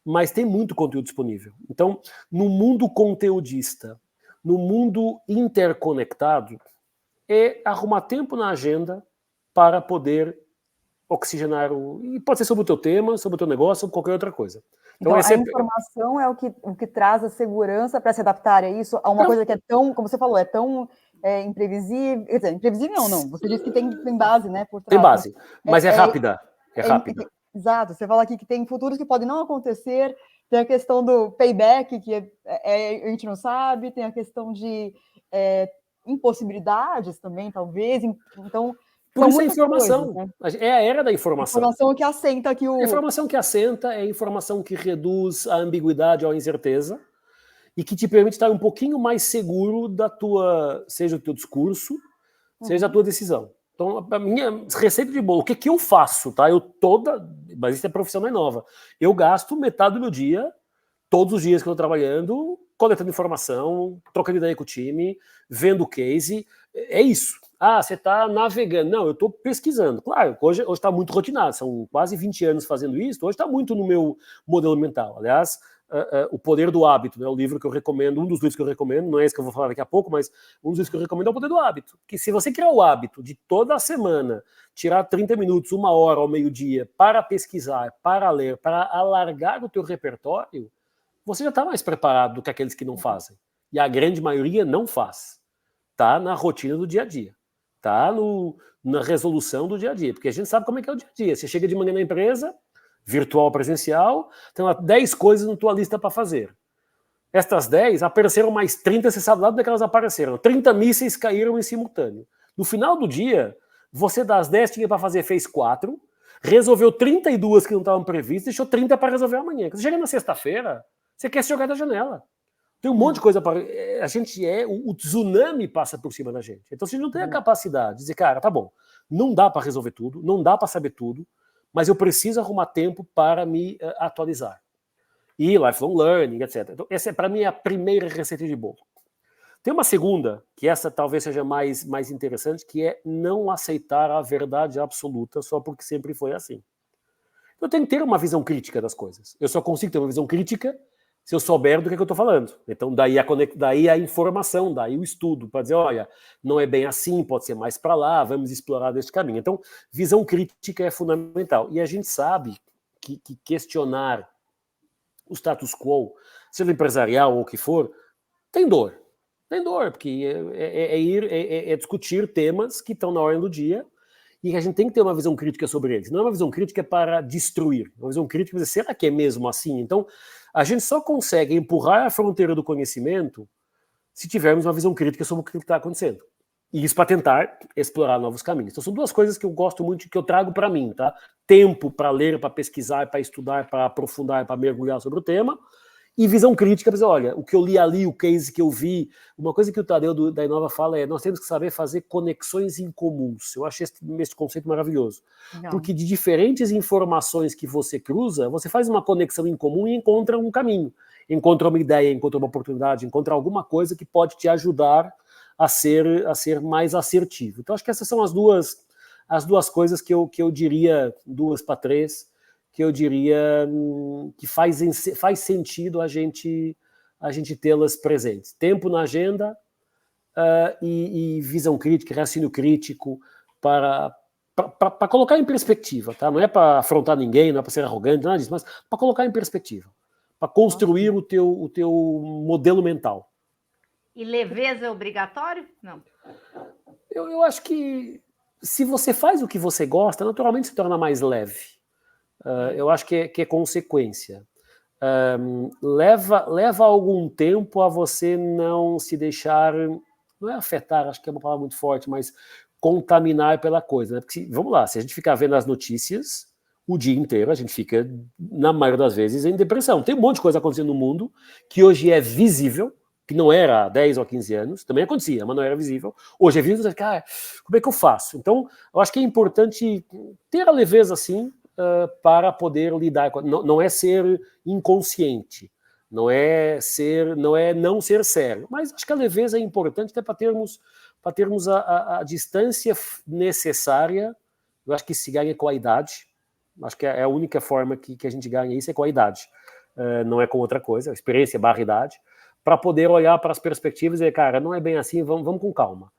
Mas tem muito conteúdo disponível. Então, no mundo conteudista, no mundo interconectado, é arrumar tempo na agenda para poder oxigenar e pode ser sobre o teu tema, sobre o teu negócio, sobre qualquer outra coisa. Então a informação é o que traz a segurança para se adaptar a isso, a uma coisa que é tão, como você falou, é tão imprevisível. Quer dizer, imprevisível não. Você disse que tem base, né? Por trás. Tem base, mas é rápida. É rápida. Exato. Você fala aqui que tem futuros que podem não acontecer, tem a questão do payback, que a gente não sabe, tem a questão de impossibilidades também, talvez. Então, por isso é informação. Coisas, né? É a era da informação. Informação que assenta aqui o... A informação que assenta é a informação que reduz a ambiguidade ou a incerteza e que te permite estar um pouquinho mais seguro da tua, seja o teu discurso, seja a tua decisão. Então, a minha receita de bolo, o que eu faço, tá? Mas isso é profissional nova. Eu gasto metade do meu dia, todos os dias que eu estou trabalhando, coletando informação, trocando ideia com o time, vendo o case. É isso. Ah, você está navegando. Não, eu estou pesquisando. Claro, hoje está muito rotinado, são quase 20 anos fazendo isso, hoje está muito no meu modelo mental. Aliás, O Poder do Hábito, né, o livro que eu recomendo, um dos livros que eu recomendo, não é esse que eu vou falar daqui a pouco, mas um dos livros que eu recomendo é O Poder do Hábito. Que se você criar o hábito de toda a semana tirar 30 minutos, 1 hora ao meio-dia para pesquisar, para ler, para alargar o teu repertório, você já está mais preparado do que aqueles que não fazem. E a grande maioria não faz. Está na rotina do dia a dia. está na resolução do dia a dia, porque a gente sabe como é que é o dia a dia. Você chega de manhã na empresa, virtual ou presencial, tem lá 10 coisas na tua lista para fazer. Estas 10, apareceram mais 30, você sabe lá onde é que elas apareceram. 30 mísseis caíram em simultâneo. No final do dia, você das 10 tinha para fazer, fez 4, resolveu 32 que não estavam previstas, deixou 30 para resolver amanhã. Quando você chega na sexta-feira, você quer se jogar da janela. Tem um monte de coisa para... A gente o tsunami passa por cima da gente. Então, se a gente não tem a capacidade de dizer, cara, tá bom, não dá para resolver tudo, não dá para saber tudo, mas eu preciso arrumar tempo para me atualizar. E lifelong learning, etc. Então, essa é, para mim, a primeira receita de bolo. Tem uma segunda, que essa talvez seja mais interessante, que é não aceitar a verdade absoluta só porque sempre foi assim. Eu tenho que ter uma visão crítica das coisas. Eu só consigo ter uma visão crítica se eu souber do que eu estou falando. Então, daí a informação, daí o estudo, para dizer, olha, não é bem assim, pode ser mais para lá, vamos explorar desse caminho. Então, visão crítica é fundamental. E a gente sabe que questionar o status quo, seja empresarial ou o que for, tem dor. Tem dor, porque é discutir temas que estão na ordem do dia e a gente tem que ter uma visão crítica sobre eles. Não é uma visão crítica para destruir, é uma visão crítica para dizer, será que é mesmo assim? Então, a gente só consegue empurrar a fronteira do conhecimento se tivermos uma visão crítica sobre o que está acontecendo. E isso para tentar explorar novos caminhos. Então, são duas coisas que eu gosto muito, que eu trago para mim, tá? Tempo para ler, para pesquisar, para estudar, para aprofundar, para mergulhar sobre o tema, e visão crítica, para dizer, olha, o que eu li ali, o case que eu vi, uma coisa que o Tadeu da Inova fala é, nós temos que saber fazer conexões incomuns. Eu acho esse conceito maravilhoso. Não. Porque de diferentes informações que você cruza, você faz uma conexão em comum e encontra um caminho. Encontra uma ideia, encontra uma oportunidade, encontra alguma coisa que pode te ajudar a ser mais assertivo. Então, acho que essas são as duas coisas que eu diria, 2 para 3, que eu diria que faz sentido a gente tê-las presentes. Tempo na agenda e visão crítica, raciocínio crítico, para colocar em perspectiva. Tá? Não é para afrontar ninguém, não é para ser arrogante, nada disso, mas para colocar em perspectiva, para construir o teu modelo mental. E leveza é obrigatório? Não. Eu acho que se você faz o que você gosta, naturalmente se torna mais leve. Eu acho que é consequência. Leva algum tempo a você não se deixar, não é afetar, acho que é uma palavra muito forte, mas contaminar pela coisa. Né? Porque, vamos lá, se a gente ficar vendo as notícias o dia inteiro, a gente fica, na maioria das vezes, em depressão. Tem um monte de coisa acontecendo no mundo que hoje é visível, que não era há 10 ou 15 anos, também acontecia, mas não era visível. Hoje é visível, cara, como é que eu faço? Então, eu acho que é importante ter a leveza assim, para poder lidar com... Não é ser inconsciente, não é não ser sério, mas acho que a leveza é importante até para termos a distância necessária. Eu acho que se ganha com a idade, acho que é a única forma que a gente ganha isso, é com a idade, não é com outra coisa, experiência / idade, para poder olhar para as perspectivas e dizer, cara, não é bem assim, vamos com calma.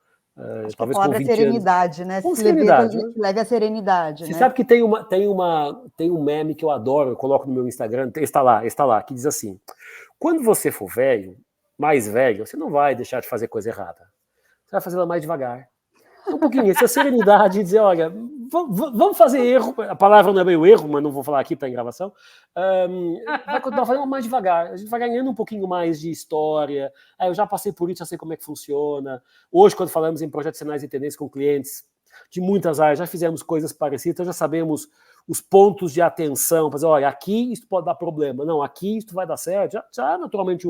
Talvez a palavra é serenidade, né? Com serenidade, né? Leve a serenidade. Você sabe que tem um meme que eu adoro, eu coloco no meu Instagram, está lá, que diz assim: quando você for mais velho, você não vai deixar de fazer coisa errada. Você vai fazer ela mais devagar. Um pouquinho, essa serenidade de dizer, olha, vamos fazer erro, a palavra não é bem o erro, mas não vou falar aqui, está em gravação, vai continuar fazendo mais devagar, a gente vai ganhando um pouquinho mais de história, eu já passei por isso, já sei como é que funciona. Hoje, quando falamos em projetos sinais e tendências com clientes de muitas áreas, já fizemos coisas parecidas, então já sabemos os pontos de atenção, para dizer, olha, aqui isso pode dar problema, não, aqui isso vai dar certo, já naturalmente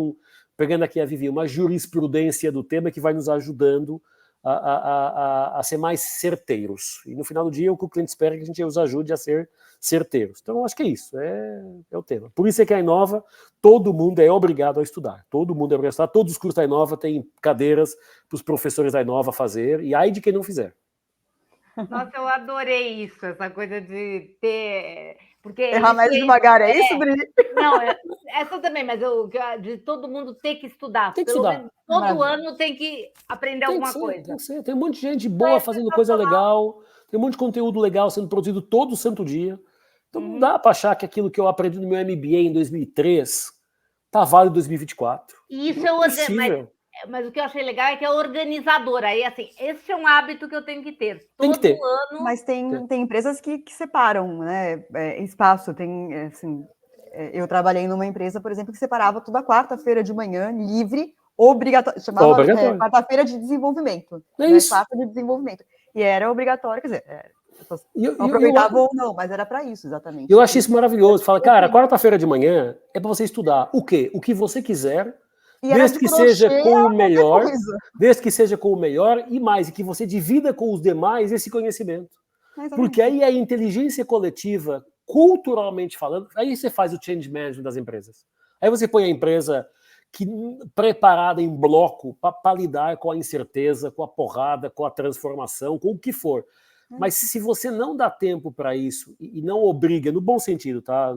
pegando aqui a Vivi, uma jurisprudência do tema que vai nos ajudando a ser mais certeiros. E no final do dia, o que o cliente espera é que a gente os ajude a ser certeiros. Então, eu acho que é isso, é o tema. Por isso é que a Inova, todo mundo é obrigado a estudar. Todo mundo é obrigado a estudar. Todos os cursos da Inova têm cadeiras para os professores da Inova fazer, e ai de quem não fizer. Nossa, eu adorei isso, essa coisa de ter... Porque errar mais devagar, é isso, Brigitte? Não, essa também, mas de todo mundo ter que estudar. Tem que estudar. Todo ano tem que aprender alguma coisa. Tem que ser. Tem um monte de gente boa fazendo coisa legal, tem um monte de conteúdo legal sendo produzido todo santo dia. Então não dá para achar que aquilo que eu aprendi no meu MBA em 2003 tá válido em 2024. E isso é possível. Mas o que eu achei legal é que é organizadora. Aí, assim, esse é um hábito que eu tenho que ter. Tem que ter. Todo ano. Mas tem empresas que separam, né, espaço. Tem, assim, eu trabalhei numa empresa, por exemplo, que separava toda quarta-feira de manhã, livre, obrigatório, chamava Obrigatório. quarta-feira de desenvolvimento. É né, isso. quarta de desenvolvimento. E era obrigatório, quer dizer, as pessoas Eu aproveitavam ou não, mas era para isso, exatamente. Eu achei isso maravilhoso. Fala, cara, quarta-feira de manhã é para você estudar o quê? O que você quiser, desde que seja com o melhor, desde que seja com o melhor e mais, e que você divida com os demais esse conhecimento. Porque aí a inteligência coletiva, culturalmente falando, aí você faz o change management das empresas. Aí você põe a empresa preparada em bloco para lidar com a incerteza, com a porrada, com a transformação, com o que for. Mas se você não dá tempo para isso e não obriga, no bom sentido, tá?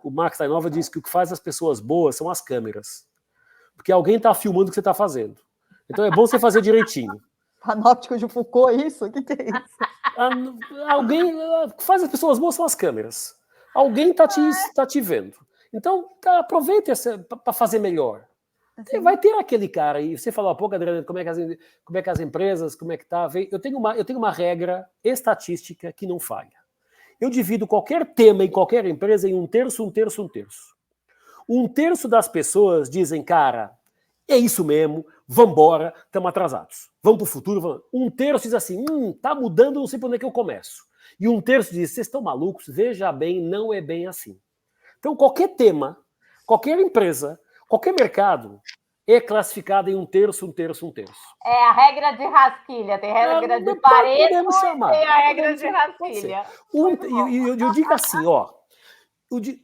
O Max Tainova diz que o que faz as pessoas boas são as câmeras. Porque alguém está filmando o que você está fazendo. Então é bom você fazer direitinho. Panóptico de Foucault, isso? O que é isso? Alguém que faz as pessoas boas são as câmeras. Alguém tá te vendo. Então, cara, aproveita para fazer melhor. Assim. Vai ter aquele cara, e você falou há pouco, Adriana, como é que as empresas, como é que tá. Eu tenho uma regra estatística que não falha. Eu divido qualquer tema em qualquer empresa em um terço, um terço, um terço. Um terço das pessoas dizem, cara, é isso mesmo, vambora, estamos atrasados. Vamos para o futuro. Vamos. Um terço diz assim, tá mudando, não sei por onde é que eu começo. E um terço diz, vocês estão malucos? Veja bem, não é bem assim. Então, qualquer tema, qualquer empresa, qualquer mercado é classificado em um terço, um terço, um terço. É a regra de rasquilha, tem regra de Pareto e tem a regra de rasquilha. Eu digo assim, ó,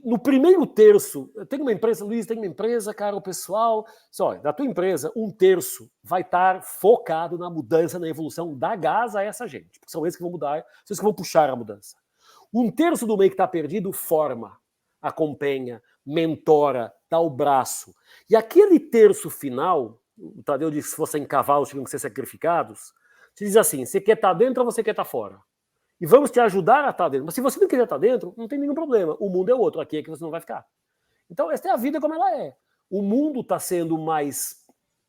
no primeiro terço, tem uma empresa, Luiz, tem uma empresa, cara, o pessoal, olha, da tua empresa, um terço vai estar focado na mudança, na evolução da gás a essa gente, porque são eles que vão mudar, são eles que vão puxar a mudança. Um terço do meio que está perdido forma, acompanha, mentora, dá o braço. E aquele terço final, o Tadeu disse que se fossem cavalos tinham que ser sacrificados, você diz assim, você quer estar dentro ou você quer estar fora? E vamos te ajudar a estar dentro. Mas se você não quiser estar dentro, não tem nenhum problema. O mundo é outro, aqui é que você não vai ficar. Então, essa é a vida como ela é. O mundo está sendo mais...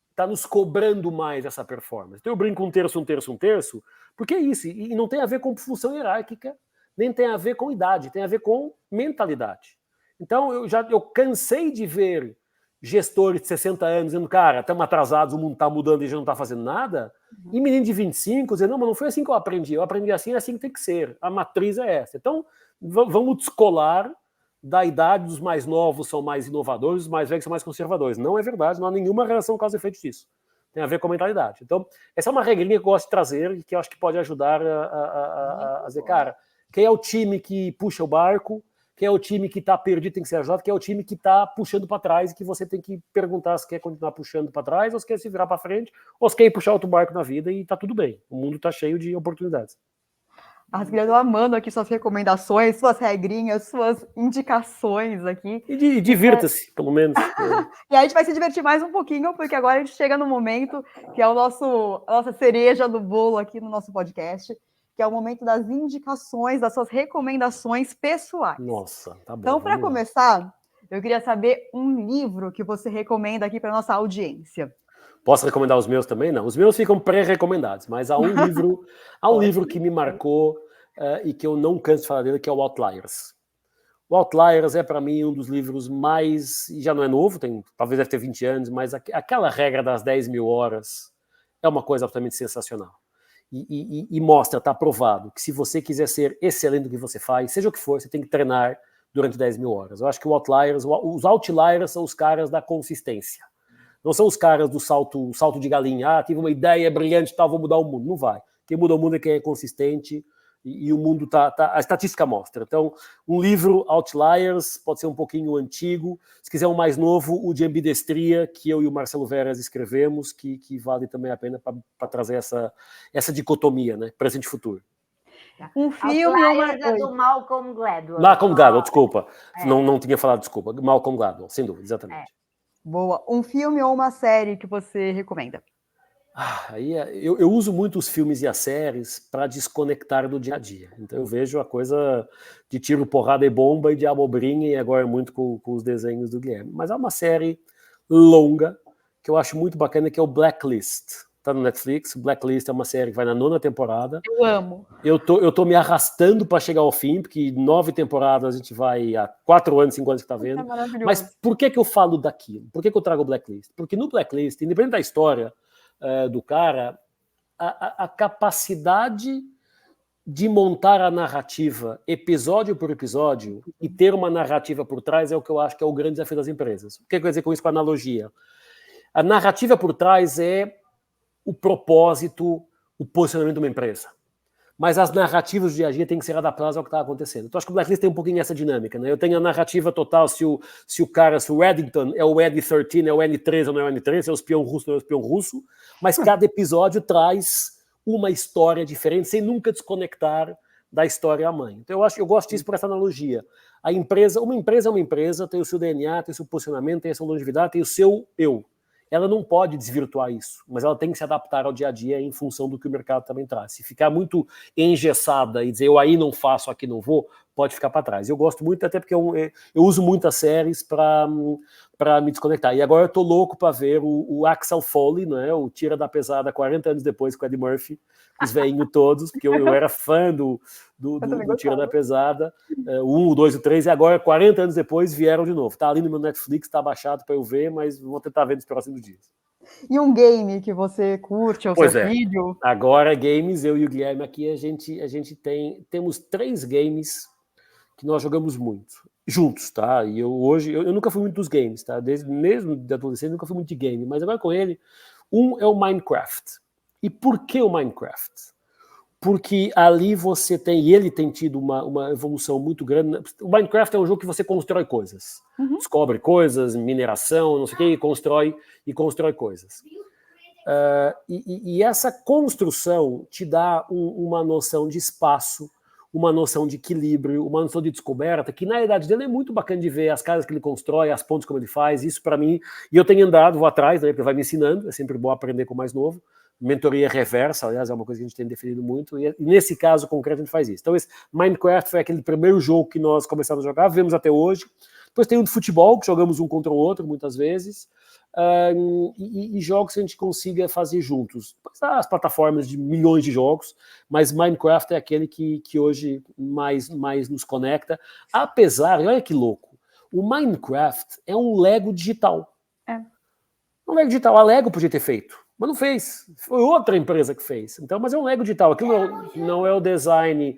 está nos cobrando mais essa performance. Então eu brinco um terço, um terço, um terço, porque é isso. E não tem a ver com função hierárquica, nem tem a ver com idade, tem a ver com mentalidade. Então eu cansei de ver gestores de 60 anos dizendo, cara, estamos atrasados, o mundo está mudando e já não está fazendo nada. E menino de 25 dizendo, não, mas não foi assim que eu aprendi assim, é assim que tem que ser. A matriz é essa. Então, vamos descolar da idade dos mais novos são mais inovadores, os mais velhos são mais conservadores. Não é verdade, não há nenhuma relação causa e efeito disso. Tem a ver com a mentalidade. Então, essa é uma regrinha que eu gosto de trazer e que eu acho que pode ajudar a dizer, cara, quem é o time que puxa o barco, quem é o time que está perdido tem que ser ajudado, quem é o time que está puxando para trás e que você tem que perguntar se quer continuar puxando para trás ou se quer se virar para frente ou se quer puxar outro barco na vida e está tudo bem. O mundo está cheio de oportunidades. Eu estou amando aqui suas recomendações, suas regrinhas, suas indicações aqui. E divirta-se, pelo menos. E aí a gente vai se divertir mais um pouquinho, porque agora a gente chega no momento que é a nossa cereja do bolo aqui no nosso podcast, que é o momento das indicações, das suas recomendações pessoais. Nossa, tá bom. Então, para começar, eu queria saber um livro que você recomenda aqui para nossa audiência. Posso recomendar os meus também? Não. Os meus ficam pré-recomendados, mas há um livro que me marcou e que eu não canso de falar dele, que é o Outliers. O Outliers é, para mim, um dos livros mais... Já não é novo, talvez deve ter 20 anos, mas aquela regra das 10 mil horas é uma coisa absolutamente sensacional. E mostra, está provado, que se você quiser ser excelente no que você faz, seja o que for, você tem que treinar durante 10 mil horas. Eu acho que os Outliers são os caras da consistência. Não são os caras do salto de galinha. Tive uma ideia brilhante, vou mudar o mundo. Não vai. Quem muda o mundo é quem é consistente e o mundo a estatística mostra. Então, um livro, Outliers, pode ser um pouquinho antigo. Se quiser um mais novo, o de ambidestria, que eu e o Marcelo Veras escrevemos, que vale também a pena para trazer essa dicotomia, né? Presente e futuro. Um filme... É do Malcolm Gladwell. Malcolm Gladwell, desculpa. Não tinha falado desculpa. Malcolm Gladwell, sem dúvida, exatamente. Boa. Um filme ou uma série que você recomenda? Eu uso muito os filmes e as séries para desconectar do dia a dia. Então eu vejo a coisa de tiro, porrada e bomba e de abobrinha e agora muito com os desenhos do Guilherme. Mas é uma série longa que eu acho muito bacana, que é o Blacklist. Tá no Netflix. O Blacklist é uma série que vai na 9ª temporada. Eu amo. Eu tô me arrastando para chegar ao fim, porque 9 temporadas a gente vai há 4 anos, 5 anos que tá vendo. É maravilhoso. Mas por que eu falo daquilo? Por que eu trago o Blacklist? Porque no Blacklist, independente da história do cara, a capacidade de montar a narrativa episódio por episódio e ter uma narrativa por trás é o que eu acho que é o grande desafio das empresas. O que quer dizer com isso, com a analogia? A narrativa por trás é o propósito, o posicionamento de uma empresa. Mas as narrativas do dia a dia têm que ser adaptadas ao que está acontecendo. Então acho que o Blacklist tem um pouquinho essa dinâmica, né? Eu tenho a narrativa total, se o Eddington é o Ed-13, é o N13 ou não é o N13, é o espião russo ou não é o espião russo, mas cada episódio traz uma história diferente, sem nunca desconectar da história mãe. Então eu gosto disso por essa analogia. Uma empresa é uma empresa, tem o seu DNA, tem o seu posicionamento, tem a sua longevidade, tem o seu eu. Ela não pode desvirtuar isso, mas ela tem que se adaptar ao dia a dia em função do que o mercado também traz. Se ficar muito engessada e dizer eu aí não faço, aqui não vou, pode ficar para trás. Eu gosto muito, até porque eu uso muitas séries para me desconectar. E agora eu tô louco para ver o Axel Foley, né, o Tira da Pesada 40 anos depois com o Ed Murphy, os velhinhos todos, porque eu era fã do Tira da Pesada, o 1, o 2 e o 3, e agora 40 anos depois vieram de novo. Tá ali no meu Netflix, tá baixado para eu ver, mas vou tentar ver nos próximos dias. E um game que você curte, ou seu filho? Agora games, eu e o Guilherme aqui, a gente temos 3 games que nós jogamos muito, juntos, tá? E eu nunca fui muito dos games, tá? Mesmo de adolescente, nunca fui muito de game, mas agora com ele, é o Minecraft. E por que o Minecraft? Porque ali você tem, e ele tem tido uma evolução muito grande. O Minecraft é um jogo que você constrói coisas. Descobre coisas, mineração, não sei o que, e constrói coisas. E essa construção te dá uma noção de espaço, uma noção de equilíbrio, uma noção de descoberta, que na idade dele é muito bacana de ver as casas que ele constrói, as pontes como ele faz, isso para mim, e eu tenho andado, vou atrás, né, porque vai me ensinando, é sempre bom aprender com o mais novo, mentoria reversa, aliás, é uma coisa que a gente tem definido muito, e nesse caso concreto a gente faz isso. Então esse Minecraft foi aquele primeiro jogo que nós começamos a jogar, vemos até hoje, depois tem um de futebol, que jogamos um contra o outro muitas vezes, e jogos que a gente consiga fazer juntos. As plataformas de milhões de jogos, mas Minecraft é aquele que hoje mais nos conecta, apesar, olha que louco, o Minecraft é um Lego digital. Um Lego digital, a Lego podia ter feito, mas não fez, foi outra empresa que fez. Então, mas é um Lego digital, aquilo não é o design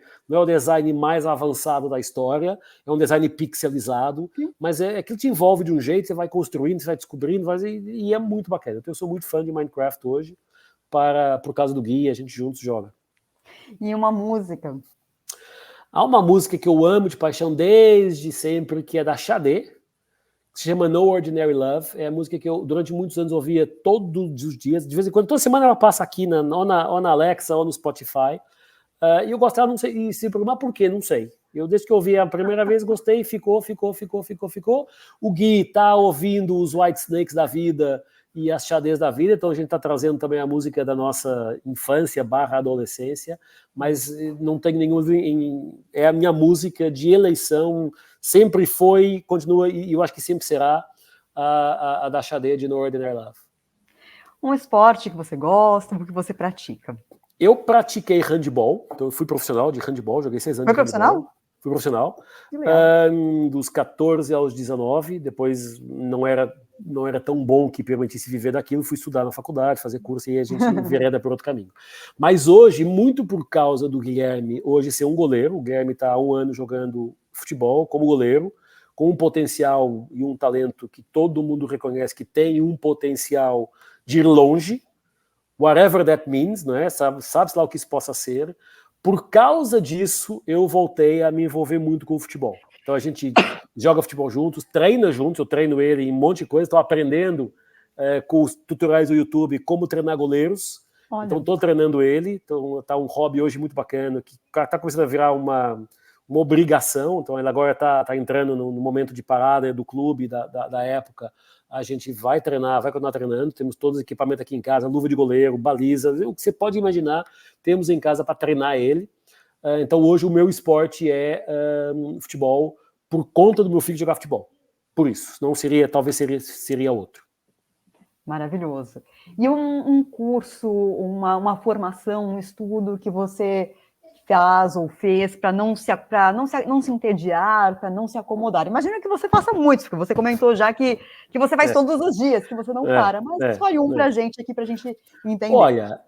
mais avançado da história, é um design pixelizado, mas aquilo te envolve de um jeito, você vai construindo, você vai descobrindo, e é muito bacana. Então, eu sou muito fã de Minecraft hoje, por causa do Gui, a gente juntos joga. E uma música? Há uma música que eu amo de paixão desde sempre, que é da Xadê, que se chama No Ordinary Love. É a música que eu, durante muitos anos, ouvia todos os dias. De vez em quando, toda semana ela passa aqui, ou na Alexa, ou no Spotify. E eu gostava, não sei, e se perguntar por quê, não sei. Eu, desde que eu ouvi a primeira vez, gostei, ficou. O Gui tá ouvindo os White Snakes da vida e as Xadês da vida, então a gente tá trazendo também a música da nossa infância / adolescência, mas não tem nenhum... É a minha música de eleição, sempre foi, continua, e eu acho que sempre será a da Xadê de No Ordinary Love. Um esporte que você gosta, que você pratica? Eu pratiquei handball, então eu fui profissional de handball, joguei 6 anos Foi de handball. profissional? Fui profissional. Dos 14 aos 19, depois não era tão bom que permitisse viver daquilo, fui estudar na faculdade, fazer curso, e a gente vereda por outro caminho. Mas hoje, muito por causa do Guilherme, hoje ser um goleiro, o Guilherme está há 1 ano jogando futebol como goleiro, com um potencial e um talento que todo mundo reconhece que tem um potencial de ir longe, whatever that means, né? Sabe-se lá o que isso possa ser. Por causa disso, eu voltei a me envolver muito com o futebol. Então a gente joga futebol juntos, treina juntos, eu treino ele em um monte de coisa, estou aprendendo com os tutoriais do YouTube como treinar goleiros. Olha. Então estou treinando ele, então tá um hobby hoje muito bacana, que está começando a virar uma obrigação, então ele agora está entrando no momento de parada do clube, da época. A gente vai treinar, vai continuar treinando, temos todos os equipamentos aqui em casa, luva de goleiro, baliza, o que você pode imaginar, temos em casa para treinar ele. Então hoje o meu esporte é futebol, por conta do meu filho jogar futebol. Por isso, não seria, talvez seria outro. Maravilhoso. E um curso, uma formação, um estudo que você faz ou fez para não se entediar, para não se acomodar? Imagino que você faça muitos, porque você comentou já que você faz todos os dias, que você não para, mas escolhe um para a gente aqui, para a gente entender. Olha,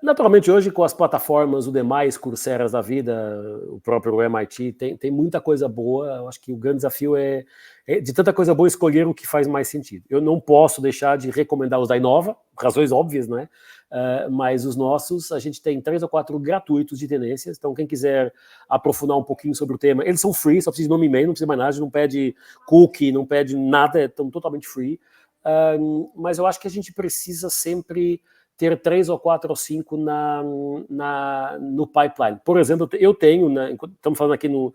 naturalmente hoje com as plataformas, o demais, Courseiras da vida, o próprio MIT, tem muita coisa boa. Eu acho que o grande desafio é de tanta coisa boa escolher o que faz mais sentido. Eu não posso deixar de recomendar os da Inova, razões óbvias, né? Mas os nossos, a gente tem 3 ou 4 gratuitos de tendências, então quem quiser aprofundar um pouquinho sobre o tema, eles são free, só precisa de nome e e-mail, não precisa mais nada, não pede cookie, não pede nada, estão totalmente free. Mas eu acho que a gente precisa sempre ter 3 ou 4 ou 5 no pipeline. Por exemplo, eu tenho, né, estamos falando aqui no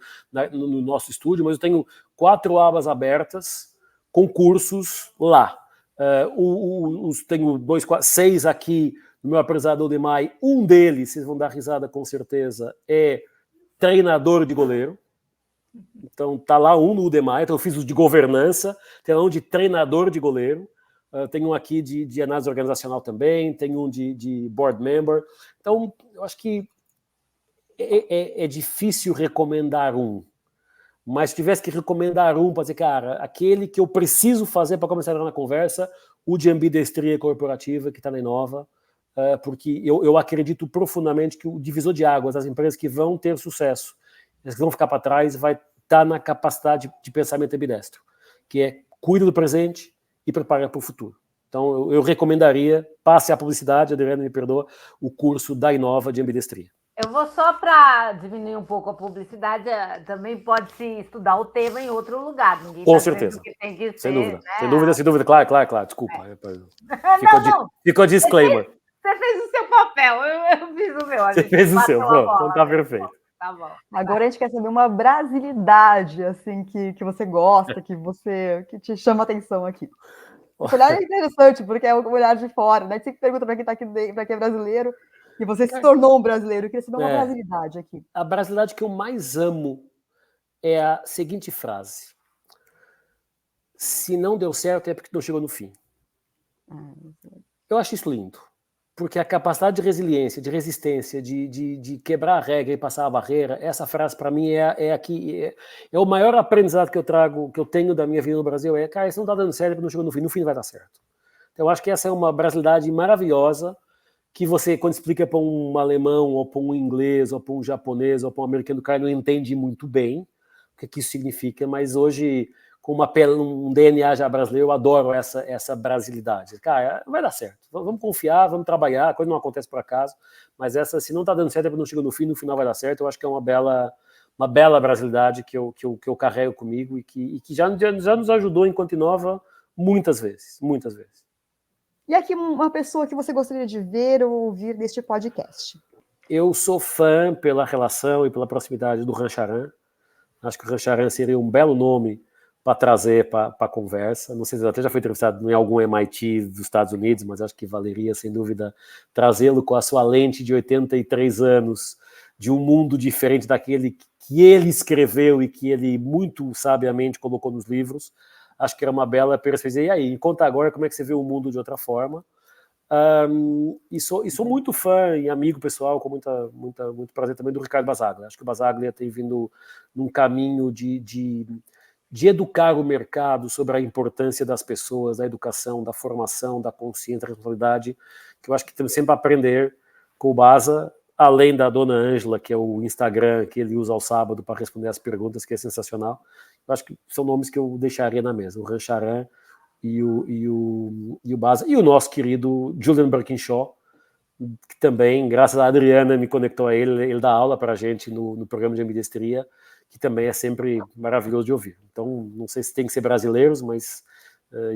nosso estúdio, mas eu tenho 4 abas abertas com cursos lá. Tenho 6 aqui no meu aprendizado Udemy. Um deles, vocês vão dar risada com certeza, é treinador de goleiro. Então tá lá um no Udemy, então eu fiz os de governança, tem lá um de treinador de goleiro. Tem um aqui de análise organizacional também, tem um de board member. Então, eu acho que é difícil recomendar um. Mas se tivesse que recomendar um, para dizer, cara, aquele que eu preciso fazer para começar na conversa, o de ambidestria corporativa, que está na Inova, porque eu acredito profundamente que o divisor de águas das empresas que vão ter sucesso, as que vão ficar para trás, vai estar na capacidade de pensamento ambidestro, que é cuida do presente e prepara para o futuro. Então, eu recomendaria, passe a publicidade, Adriana me perdoa, o curso da Inova de ambidestria. Eu vou só para diminuir um pouco a publicidade, também pode-se estudar o tema em outro lugar. Ninguém com certeza. Que tem que sem ser, dúvida. Né? Sem dúvida, claro. Desculpa. Ficou disclaimer. Você fez o seu papel, eu fiz o meu. Você fez o seu, pronto, então tá perfeito. Tá bom. Agora a gente quer saber uma brasilidade, assim, que você gosta, que te chama atenção aqui. O olhar é interessante, porque é o olhar de fora, né? A gente sempre pergunta para quem está aqui dentro, para quem é brasileiro, e você se tornou um brasileiro. Eu queria saber uma brasilidade aqui. A brasilidade que eu mais amo é a seguinte frase: se não deu certo é porque não chegou no fim. Eu acho isso lindo, porque a capacidade de resiliência, de resistência, de quebrar a regra e passar a barreira, essa frase para mim é o maior aprendizado que eu tenho da minha vida no Brasil, cara, isso não está dando certo porque não chegou no fim vai dar certo. Então eu acho que essa é uma brasilidade maravilhosa, que você, quando explica para um alemão, ou para um inglês, ou para um japonês, ou para um americano, o cara não entende muito bem o que isso significa, mas hoje, com um DNA já brasileiro, eu adoro essa brasilidade. Cara, vai dar certo. Vamos confiar, vamos trabalhar, a coisa não acontece por acaso, mas se não está dando certo é porque não chega no fim, no final vai dar certo. Eu acho que é uma bela brasilidade que eu carrego comigo e que já nos ajudou enquanto Inova muitas vezes. E aqui uma pessoa que você gostaria de ver ou ouvir neste podcast? Eu sou fã pela relação e pela proximidade do Rancharan. Acho que o Rancharan seria um belo nome para trazer para a conversa. Não sei se até já foi entrevistado em algum MIT dos Estados Unidos, mas acho que valeria, sem dúvida, trazê-lo com a sua lente de 83 anos, de um mundo diferente daquele que ele escreveu e que ele muito sabiamente colocou nos livros. Acho que era uma bela perspectiva. E aí, conta agora como é que você vê o mundo de outra forma. E sou muito fã e amigo pessoal, com muito prazer também, do Ricardo Basaglia. Acho que o Basaglia tem vindo num caminho de educar o mercado sobre a importância das pessoas, da educação, da formação, da consciência, da responsabilidade, que eu acho que temos sempre a aprender com o Basa, além da dona Ângela, que é o Instagram que ele usa ao sábado para responder as perguntas, que é sensacional. Eu acho que são nomes que eu deixaria na mesa, o Rancharan e o Basa, e o nosso querido Julian Birkinshaw, que também, graças a Adriana, me conectou a ele dá aula para a gente no programa de ambidestria, que também é sempre maravilhoso de ouvir. Então, não sei se tem que ser brasileiros, mas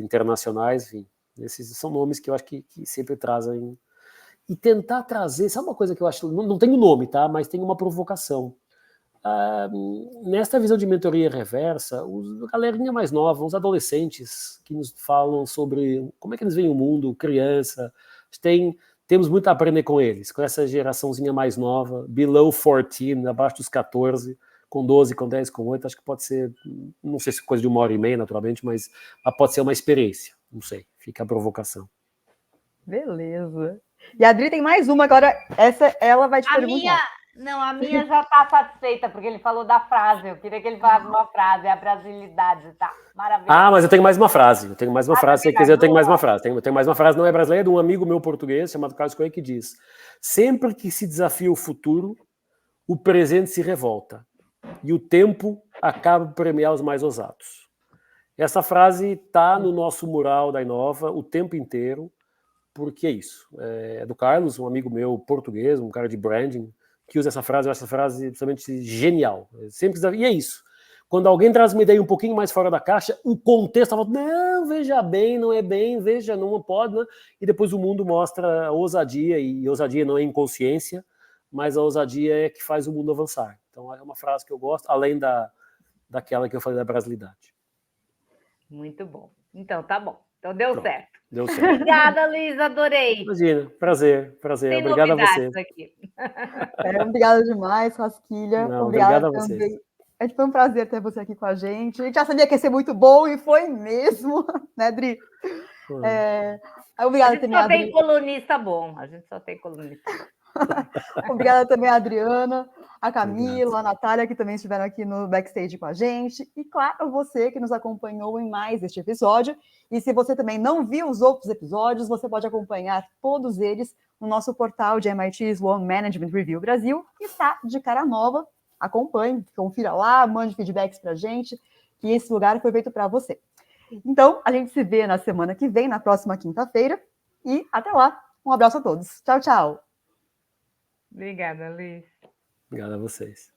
internacionais, enfim, esses são nomes que eu acho que sempre trazem, e tentar trazer, sabe uma coisa que eu acho, não tem nome, tá? Mas tem uma provocação. Nesta visão de mentoria reversa, a galerinha mais nova, os adolescentes que nos falam sobre como é que eles veem o mundo, criança, temos muito a aprender com eles, com essa geraçãozinha mais nova, below 14, abaixo dos 14, com 12, com 10, com 8, acho que pode ser, não sei se coisa de 1h30, naturalmente, mas pode ser uma experiência, não sei, Fica a provocação. Beleza. E a Adri tem mais uma, agora essa ela vai te perguntar. A minha já está satisfeita, porque ele falou da frase. Eu queria que ele falasse uma frase, a brasilidade, tá? Maravilhoso. Ah, mas eu tenho mais uma frase. Se você quiser, eu tenho mais uma frase. Tenho mais uma frase, não é brasileira, de um amigo meu português, chamado Carlos Coelho, que diz: sempre que se desafia o futuro, o presente se revolta. E o tempo acaba por premiar os mais ousados. Essa frase está no nosso mural da Inova o tempo inteiro, porque é isso. É do Carlos, um amigo meu português, um cara de branding, que usa essa frase. Eu acho essa frase absolutamente genial. E é isso. Quando alguém traz uma ideia um pouquinho mais fora da caixa, o contexto fala, não, veja bem, não é bem, veja, não pode, né? E depois o mundo mostra a ousadia, e ousadia não é inconsciência, mas a ousadia é que faz o mundo avançar. Então é uma frase que eu gosto, além daquela que eu falei da brasilidade. Muito bom. Então, tá bom. Então deu certo. Deu certo. Obrigada, Luiz, adorei. Imagina, prazer. Tem Obrigado a você. aqui. Obrigada demais, Rasquilha. Obrigada a você. Foi um prazer ter você aqui com a gente. A gente já sabia que ia ser muito bom e foi mesmo, né, Dri? Obrigada também, a gente só tem colunista bom. Obrigada também a Adriana, a Camila, a Natália, que também estiveram aqui no backstage com a gente. E, claro, você que nos acompanhou em mais este episódio. E se você também não viu os outros episódios, você pode acompanhar todos eles no nosso portal de MIT Sloan Management Review Brasil, que está de cara nova. Acompanhe, confira lá, mande feedbacks para a gente, que esse lugar foi feito para você. Então, a gente se vê na semana que vem, na próxima quinta-feira. E até lá. Um abraço a todos. Tchau, tchau. Obrigada, Luiz. Obrigado a vocês.